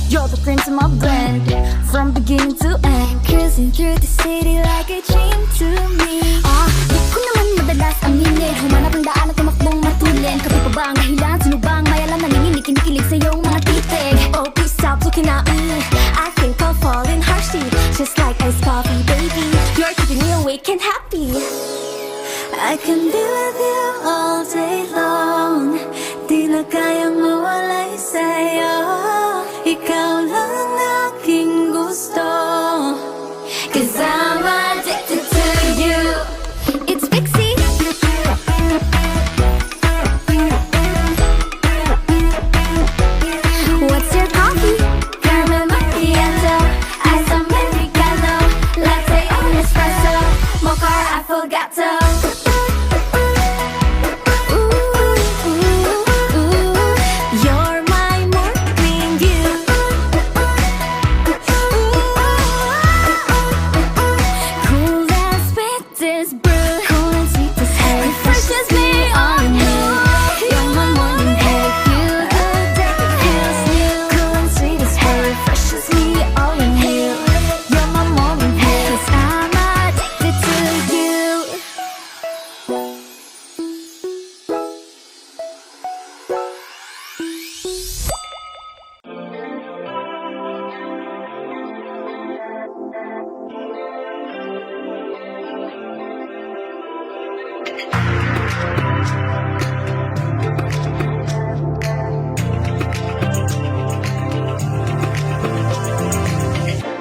you're the cream to my blend, from beginning to end. Cruising through the city like a dream to me. Di ko naman madalas aminin, humanap ang daan at tumakbong matulin. Kape pa ba ang dahilan? Sino ba ang mayalan? Nanginginig, kinikilig sa iyong mga titig. Oh, please stop looking at me, I think I'll fall in harshly, just like iced coffee, baby. You're keeping me awake and happy. I can be with you all day long, di na kayang mawalay sa'yo. Ikaw lang ang aking gusto, cause I'm addicted to you. It's Pixie. What's your coffee? Caramel macchiato, ice americano, latte or espresso, mocha or affogato. You're my morning dew. Cool and sweet as brew, cool and sweet as hay, refreshes me on you. You're my morning hay, feel good, day feels new. Cool and sweet as hay, refreshes me on you. You're my morning hay, 'cause I'm addicted to you.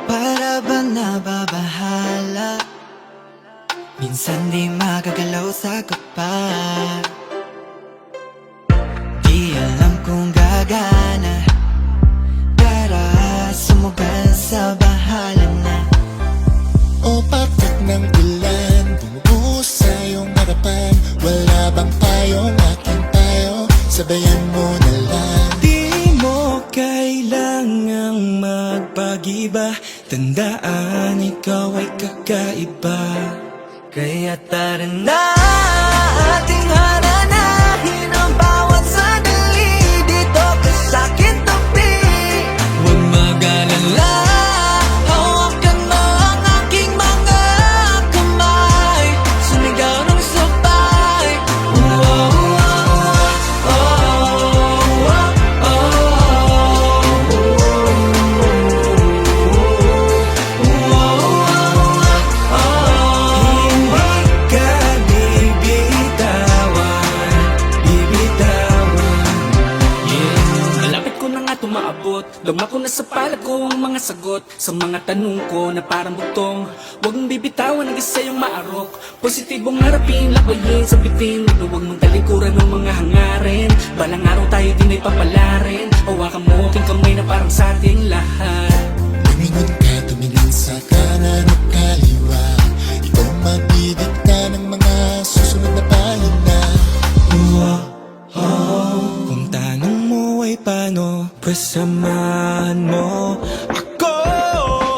Para ba nababahala? Minsan di magagalaw sa kapa. Di alam kung gagana. Tara, sumugal sa bahala na. O patak ng ulan, bumubuhos sa iyong harapan. Wala bang tayong aking tayo, sabayan mo na lang. Di mo kailangang magpag-iba, tandaan ikaw ay kakaiba. Kaya tara na, ating haranahin ang bawat sandali dito ka sa'kin tabi. Huwag mag-alala, hawakan mo ang aking mga kamay, sumigaw ng sabay. Hindi ka bibitawan, yeah. Malapit ko na nga tumaabot, luma ko na sa palad ko ang mga sagot sa mga tanong ko na parang butong. Huwag mong bibitawan ang isa yung maarok, positibong harapin, labayin, sabitin. Huwag mong talikuran ng mga hangarin, balang araw tayo din ay papalarin. Hawakan mo aking kamay na parang sa ating lahat. Tumingon ka, tumingin sa kanan o kaliwa. Ikaw mabibigta ng mga susunod na pahina. Kung tanong mo ay paano, pues samahan mo ako.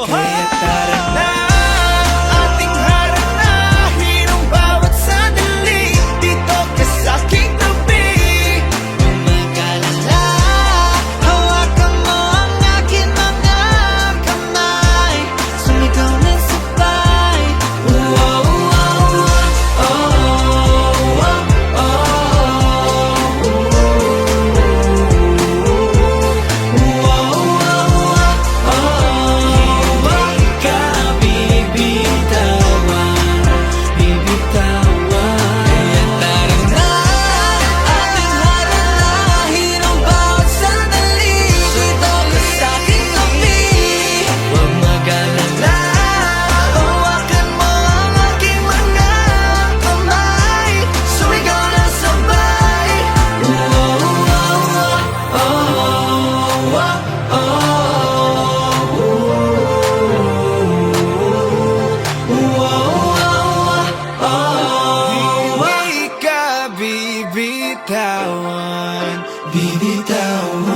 Kaya tara na, ating haranahin ang bawat sandali dito ka sa'king tabi. Huwag mag-alala, hawakan mo ang aking mga kamay, sumigaw ng sabay. Hindi ka bibitawan. Kaya tara na, ating haranahin ang bawat sandali dito ka sa'king tabi. Huwag mag-alala, hawakan mo ang aking mga kamay, sumigaw ng sabay. Hindi ka bibitawan, bibitawan.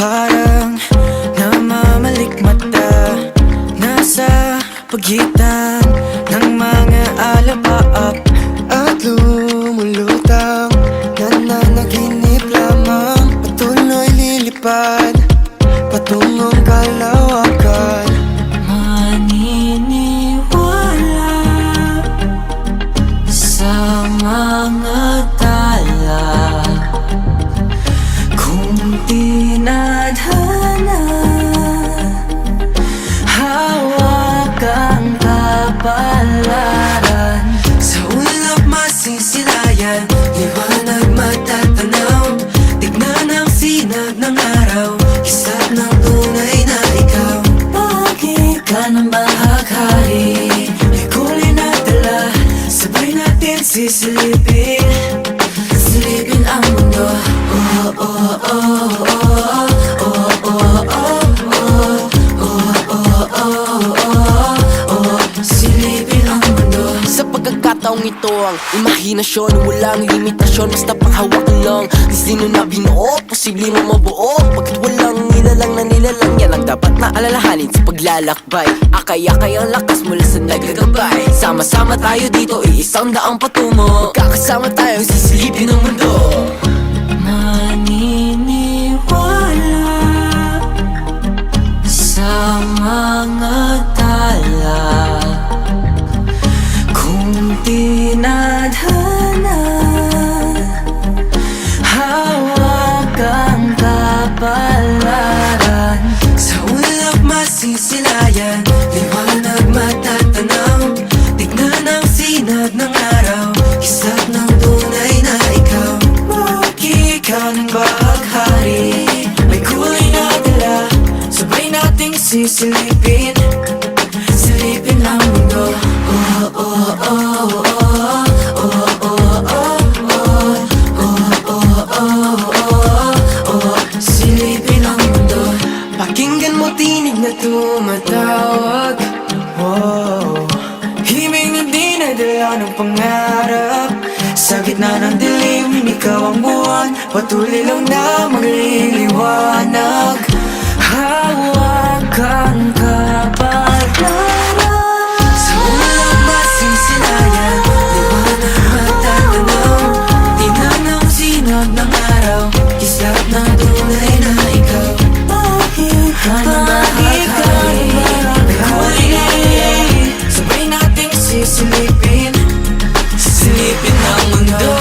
Parang namamalik mata, nasa pagitan ng mga alapaap at lumulutang, nananaginip lamang, patuloy lilipad patungong kalawakan. Maniniwala sa mga tala, kung tinadhana, hawak ang kapalaran. Sa ulap masisilayan, liwanag matatanaw, tignan ang sinag ng araw, kisap ng tunay na ikaw. Bakit ka nang bahaghari, may kulay na dala, sabay natin sisilipin, silipin ang mundo. Oh, oh, oh, oh, oh, oh, oh, oh, oh, oh, oh, silipin ang mundo. Sa pagkakataong ito ang imahinasyon, walang limitasyon, basta panghawak lang. Di sino na binuo, posible mo mabuo. Pagkat walang nilalang na nilalang, yan ang dapat na alalahanin sa paglalakbay. Akay-akay ang lakas mula sa nagagabay. Sama-sama tayo dito, iisang daang patungo. Magkakasama tayong sisilipin ang mundo. Maniniwala sa mga tala, kung tinadhana, hawak ang kapalaran. Sa ulap masisilayan, liwanag matatanaw, tignan ang sinag ng araw, kisap ng tunay na ikaw. Bakit ka nang bahaghari, may kulay na dala, sabay nating sisilipin, silipin ang mundo. Oh, oh, oh, oh, oh, oh, oh, oh, oh, silipin ang mundo. Pakinggan mo tinig na tumatawag, oh, himig na dinadala ng pangarap. Sa gitna ng dilim, ikaw ang buwan, patuloy lang na magliliwanag. Hawak ang kapalaran. Sa ulap masisilayan, liwanag matatanaw, tingnan ang sinag ng araw, kisap ng tunay na ikaw. Bakit ka nang bahaghari, may kulay, sabay nating sisilipin, silipin ang mundo.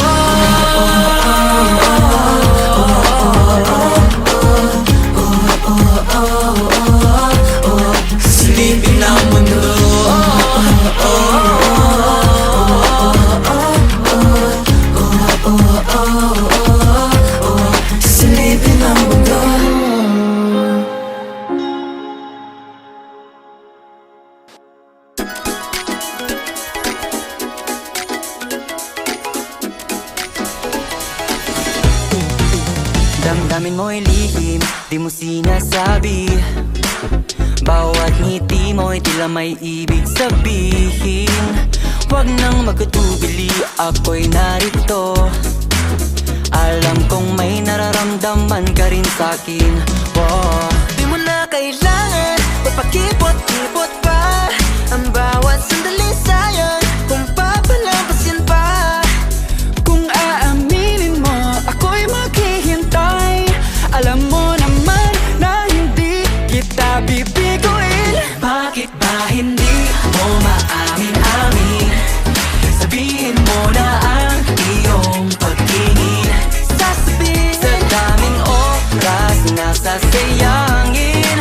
Silipin ang mundo. Silipin ang mundo. Damdamin mo'y lihim, di mo sinasabi. Bawat ngiti mo'y tila may ibig sabihin. Huwag nang magkatubili, ako'y narito. Alam kong may nararamdaman ka rin sa'kin. Wow. Di mo na kailangan papakipot-kipot pa. Ang bawat sandali sayang kung papalampasin pa. Kung aaminin mo, ako'y maghihintay. Alam mo naman na hindi kita bibiguin. Bakit ba hindi mo maamin-amin? Sabihin mo na ang iyong pagtingin. Sasabihin sa daming oras na sasayangin,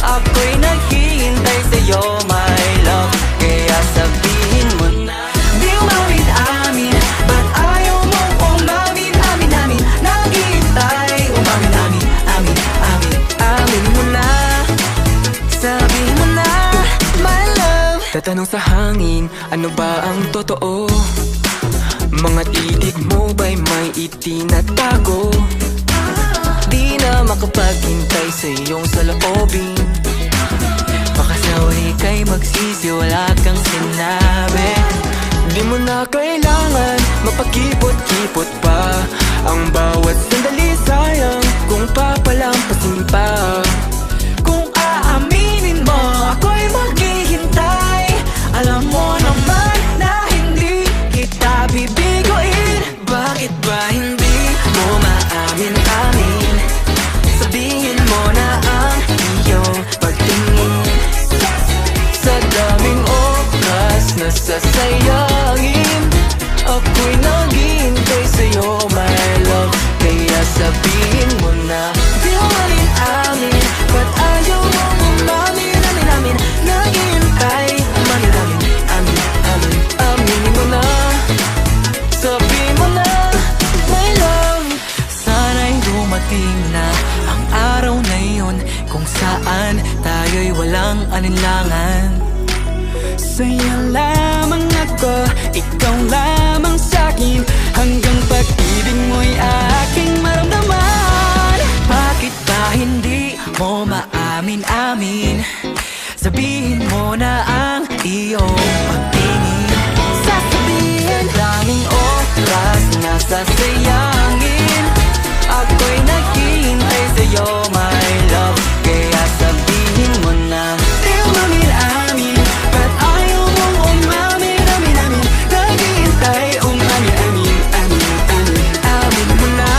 ako'y naghihintay sa'yo, my love. Kaya sabihin mo na di umamin-amin. Ba't ayaw mong umamin? Amin-amin, naghihintay. Umamin-amin, amin-amin, amin mo na. Sabihin mo na, my love. Tatanong sa hangin, ano ba ang totoo? Mga titig mo ba'y may itinatago? Di na makapaghintay sa iyong saloobin. Baka sa uli kay magsisi, wala kang sinabi. Di mo na kailangan mapakipot-kipot pa. Ang bawat sandali sayang kung papalampasin pa. Dumating na ang araw na yun kung saan tayo'y walang alinlangan. Sa'yo lamang ako, ikaw lamang sa'kin, hanggang pag-ibig mo'y aking maramdaman. Bakit ba hindi mo maamin-amin? Sabihin mo na ang iyong pagtingin. Sasabihin daming oras na sasayangin. Ako'y naghihintay sa'yo, my love. Kaya sabihin mo na di umamin-amin. Ba't ayaw mong umamin, amin-amin? Naghihintay, umamin-amin, amin-amin. Amin mo na,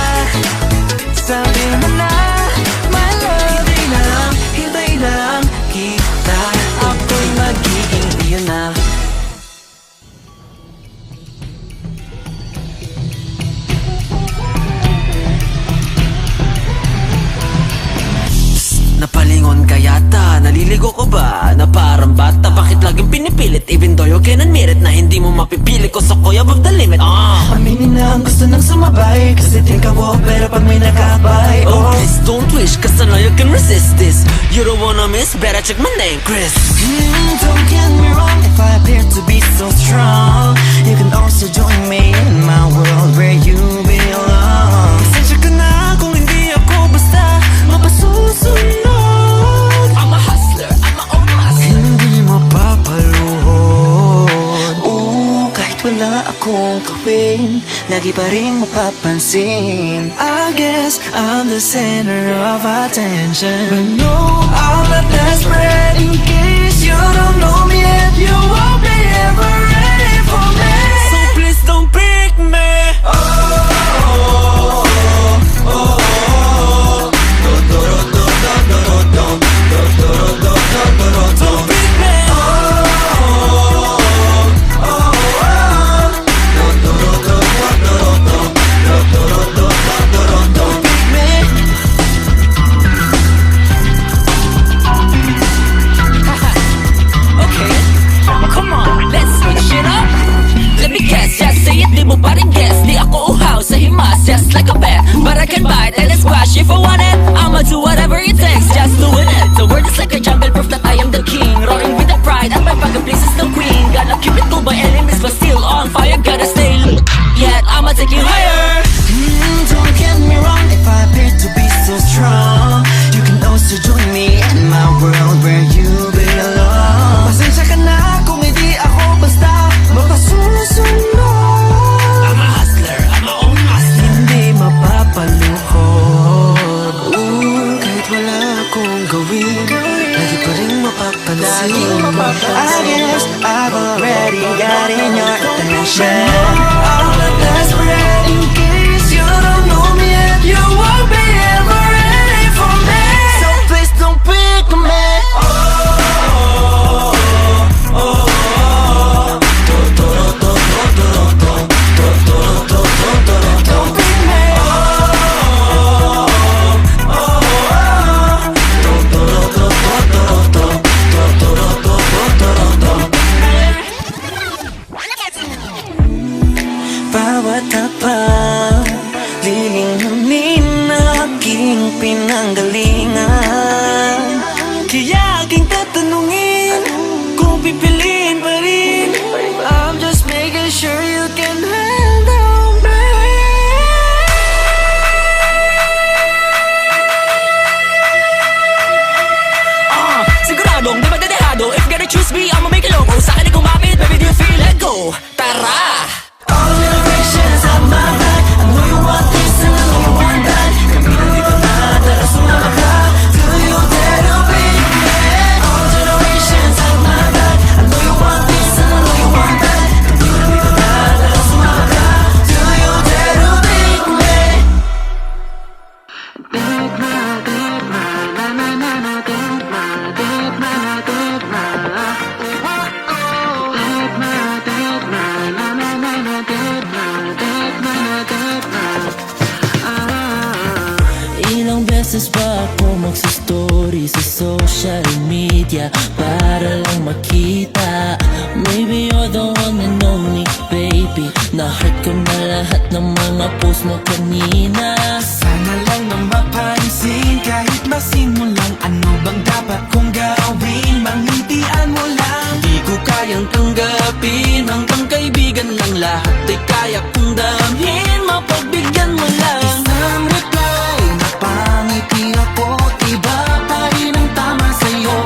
sabi mo na, my love. Hintay na lang kita. Ako'y magiging iyo na. Napalingon ka yata, naliligo ko ba? Na parang bata, bakit laging pinipilit? Even though you can admit it, na hindi mo mapipili ko sa koy above the limit. Aminin na ang gusto ng sumabay, kasi think I walk better pag may nakabay. Oh, please don't wish, cause I know you can resist this. You don't wanna miss, better check my name, Chris. Don't get me wrong, if I appear to be so strong, you can also join me in my world where you belong. Pasensya ka na kung hindi ako basta mapasusunod. I'm a hustler, I'm my own master. Hindi mapapaluhod. Kahit wala akong gawin, lagi pa rin mapapansin. I guess I'm the center of attention, but no, I'm not desperate. In case you don't know me yet, you won't be ever ready for me. So please don't pick me. Don't pick me. Okay, come on, let's switch it up. Let me guess, just say it, di mo pa rin guess. Di ako uhaw sa himas, just like a bat, but I can bite and squash if I want it. I'ma do whatever it takes, just doing it. The word is like a jungle, proof that I am the king. Roaring with the pride, and my fucking place is the queen. Gonna keep it cool by enemies, but still on fire. Gotta stay low, yet I'ma take you higher. Don't get me wrong, if I appear to be so strong, you can also join me in my world where you belong. Pasensya ka na kung hindi ako basta mapasusunod. I'm a hustler, I'm my own master. Hindi mapapaluhod. Kahit wala akong gawin, lagi pa rin mapapansin. I guess I've already got in your attention. I'm not desperate. In case you don't know me yet, you won't be ever ready for me. So please don't pick me. Don't pick me. Bawat tapat, lilinghamin na aking pinanggalingan. Kaya aking tatanungin kung pipiliin pa rin. I'm just making sure you can handle me. Siguradong di ba dedehado? If you're gonna choose me, I'ma make it loco. Sa akin ay kumapit, baby, do you feel it? Go, tara! All generations have my back. I know you want this and I know you want that. Kami nandito na, tara sumama ka. Do you dare to be me? All generations have my back. I know you want this and I know you want that. Kami nandito na, tara sumama ka. Do you dare to be me? Ilang beses ba ako magsa-story sa social media para lang makita? Maybe you're the one and only, baby. Na-hurt ko na lahat ng mga post mo kanina. Sana lang na mapansin, kahit masin mo lang. Ano bang dapat kong gawin? Mangitian mo lang. Di ko kayang tanggapin, hanggang kaibigan lang. Lahat ay kaya kong damhin, mapagbigyan mo lang. Isang reply, napangiti ako. Iba pa rin ang tama sa'yo.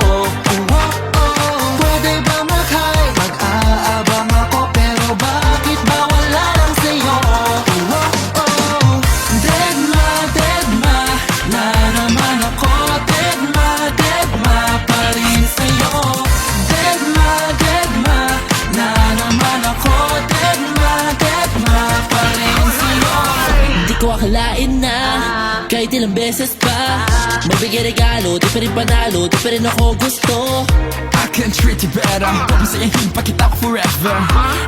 Pwede ba mag-hi? Mag-aabang ako, pero bakit ba wala lang sa'yo? Deadma, na naman ako. Deadma pa rin sa'yo. Deadma, na naman ako. Deadma pa rin sa'yo. Di ko akalain na kahit ilang beses pa magbigay regalo, di pa rin panalo, di pa rin ako gusto. I can treat you better. Papasayahin pa kita ko forever.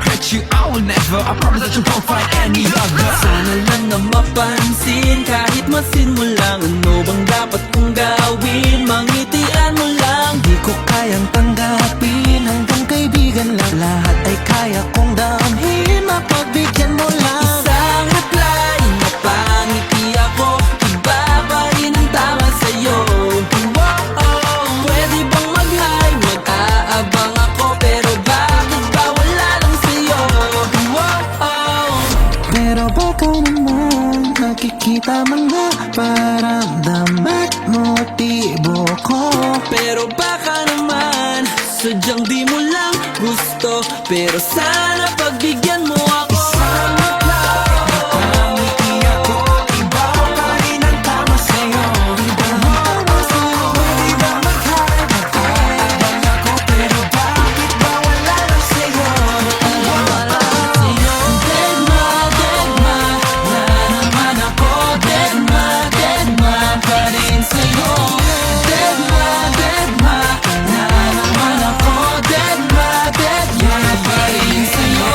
Hurt you, I will never. I promise that you won't find any other. Sana lang na mapansin, kahit masin mo lang. Ano bang dapat kong gawin? Mangitian mo lang. Di ko kayang tanggapin, hanggang kaibigan lang. Lahat ay kaya kong damhin, mapagbigyan mo lang. Isang reply, napangiti ako. Iba pa rin ang tama sa'yo. Pwede bang mag-hi? Mag-aabang ako, pero bakit ba wala lang sa'yo? Pero baka naman nakikita mga paramdam at motibo ko. Pero baka naman sadyang di mo lang gusto. Pero sana pagbigyan mo ako. Napangiti ako, iba pa rin ang tama sa'yo. Pwede ba mag-hi? Mag-aabang ako, pero bakit ba wala lang sa'yo? Deadma, na naman ako. Deadma pa rin sa'yo. Deadma, na naman ako. Deadma pa rin sa'yo.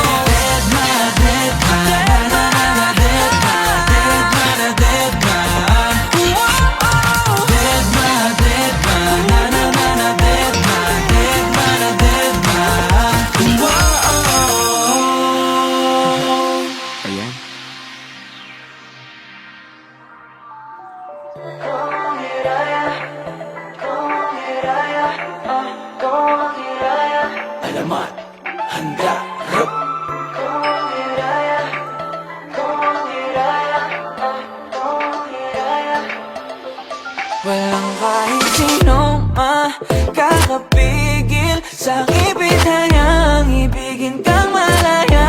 Alamat, handa, rup. Walang kahit sinong makakapigil sa ibigayang ibigin kang malaya.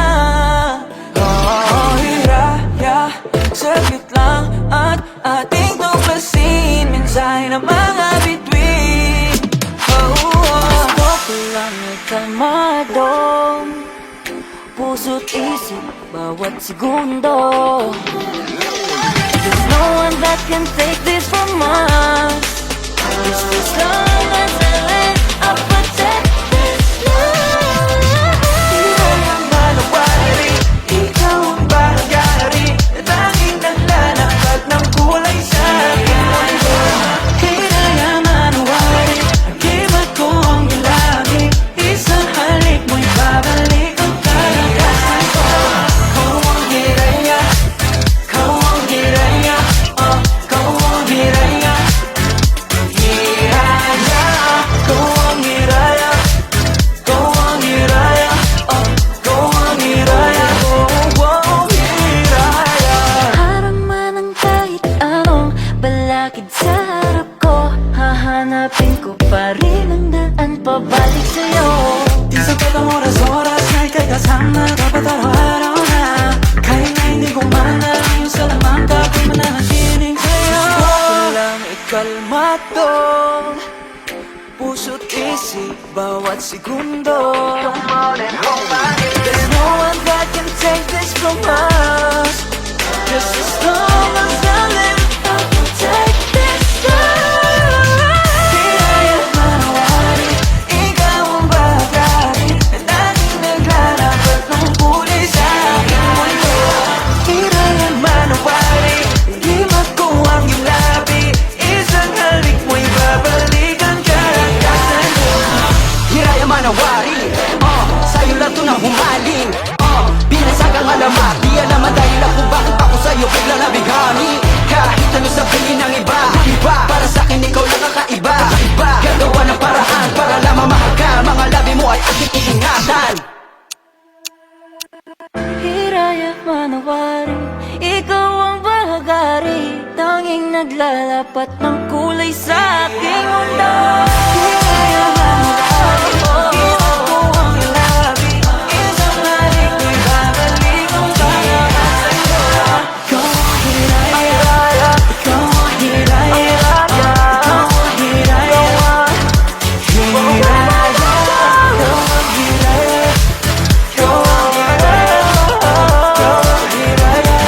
Hiraya, saglit lang at ating tuklasin mensahe ng mga bituin. Gusto ko lang ay kalmado, puso't isip bawat segundo. There's no one that can take this from us. Just as long as I live, I'll protect this love. Ikaw ang malawari, ikaw ang bahagari, tanging naglalakad ng kulay sa aking mundo. Hinaya manawari, ang kibat ko ang gilagi, isang halik mo'y babalik ang kalakasan ko. Kau ang hiraya, kau ang hiraya, kau ang hiraya. Hiraya, kau ang hiraya, kau ang hiraya, kau ang hiraya, hiraya. Haraman ang kahit anong balakid sa harap ko, hahanapin ko pa rin ang daan pabalik sa'yo. Di sa katang oras-oras na ika'y kasama dapat araw-araw na. Kahit na hindi ko man alam yung salamang kapit mananaginig sa'yo. Gusto ko lang ikalmado, puso't isip bawat segundo. There's no one that can take this from us. Just as long as I live, I'll protect this love. Hiraya manawari, ikaw ang bahagari, laging naglalakad ng pulis sa aking mundo. Hiraya manawari, hindi makuha ang iyong labi, isang halik mo'y babalik ang kalakasan ko. Hiraya manawari, sa'yo lang to na humaling. Binasag ang alam naglalapat ng kulay sa aking mundo. Di kaya hanapin mo, ako ang labi. Isang halik ko'y babalik ang balakat sa'yo. Ikaw ang hiraya, ikaw ang hiraya, ikaw ang hiraya, hiraya, ikaw ang hiraya, ikaw ang hiraya, ikaw ang hiraya,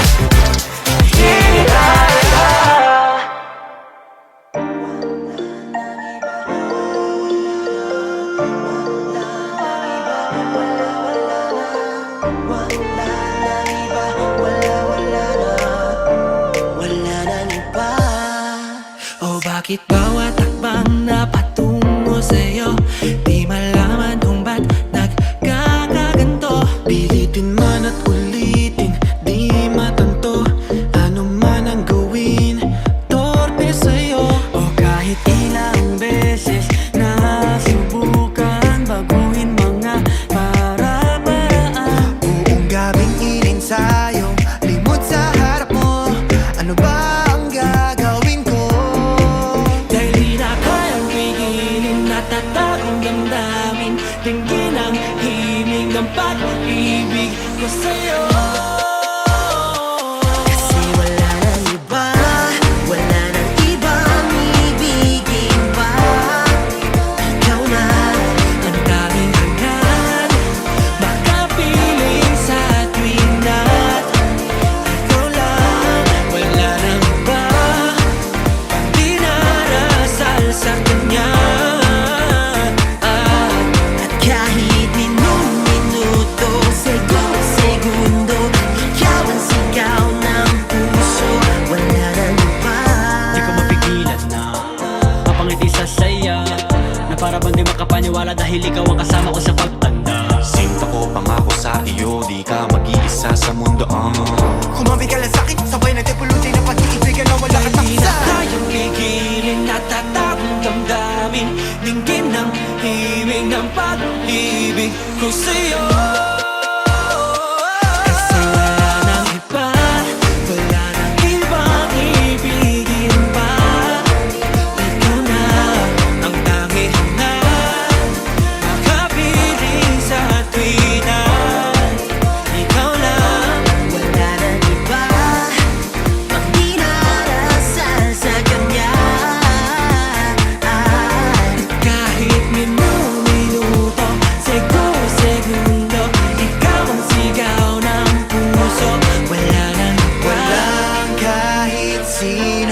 O bakit bawat takbang na patungo sa'yo di malaman kung ba't nagkakaganto? Pilitin man at ulitin, di matanto. Ano man ang gawin, torpe sa'yo. O kahit ilang beses na subukan baguhin mga para-paraan. Buong gabing ininsayong limot sa harap mo. Ano ba ang gagawin ko? Dahil di na kayang pigilin, natatagong damdamin, tingin ang himig ng pag-ibig ko sa'yo. Kasi wala nang iba, wala nang ibang ibigin pa. Ikaw na Ang tanging hangad, makapiling sa tuwing lahat. Ikaw lang, wala nang iba, pang dinarasal sa kanya. at kahit minuto, segundo, ikaw ang sigaw ng puso. Wala nang iba. Di ko mapigilan na mapangiti sa saya, na para bang di makapaniwala dahil ikaw ang kasama ko sa pagtanda. Sinta ko pangako sa iyo, di ka mag-iisa sa mundo. Kumabi ka lang sa'kin, sabay natin pulutin ang pag-iibigan na wala Dahil kang di na taksa. kayang pigilin, natatagong damdamin, dinggin ng himig ng pag-ibig ko sa'yo. Kasi wala nang iba, wala nang ibang ibigin pa. Ikaw na ang tanging hangad, makapiling sa tuwinan. Ikaw lang, Wala nang iba, pang dinarasal sa kanya. kahit minuto, segundo, ikaw ang sigaw ng puso. Wala nang iba, Walang kahit sino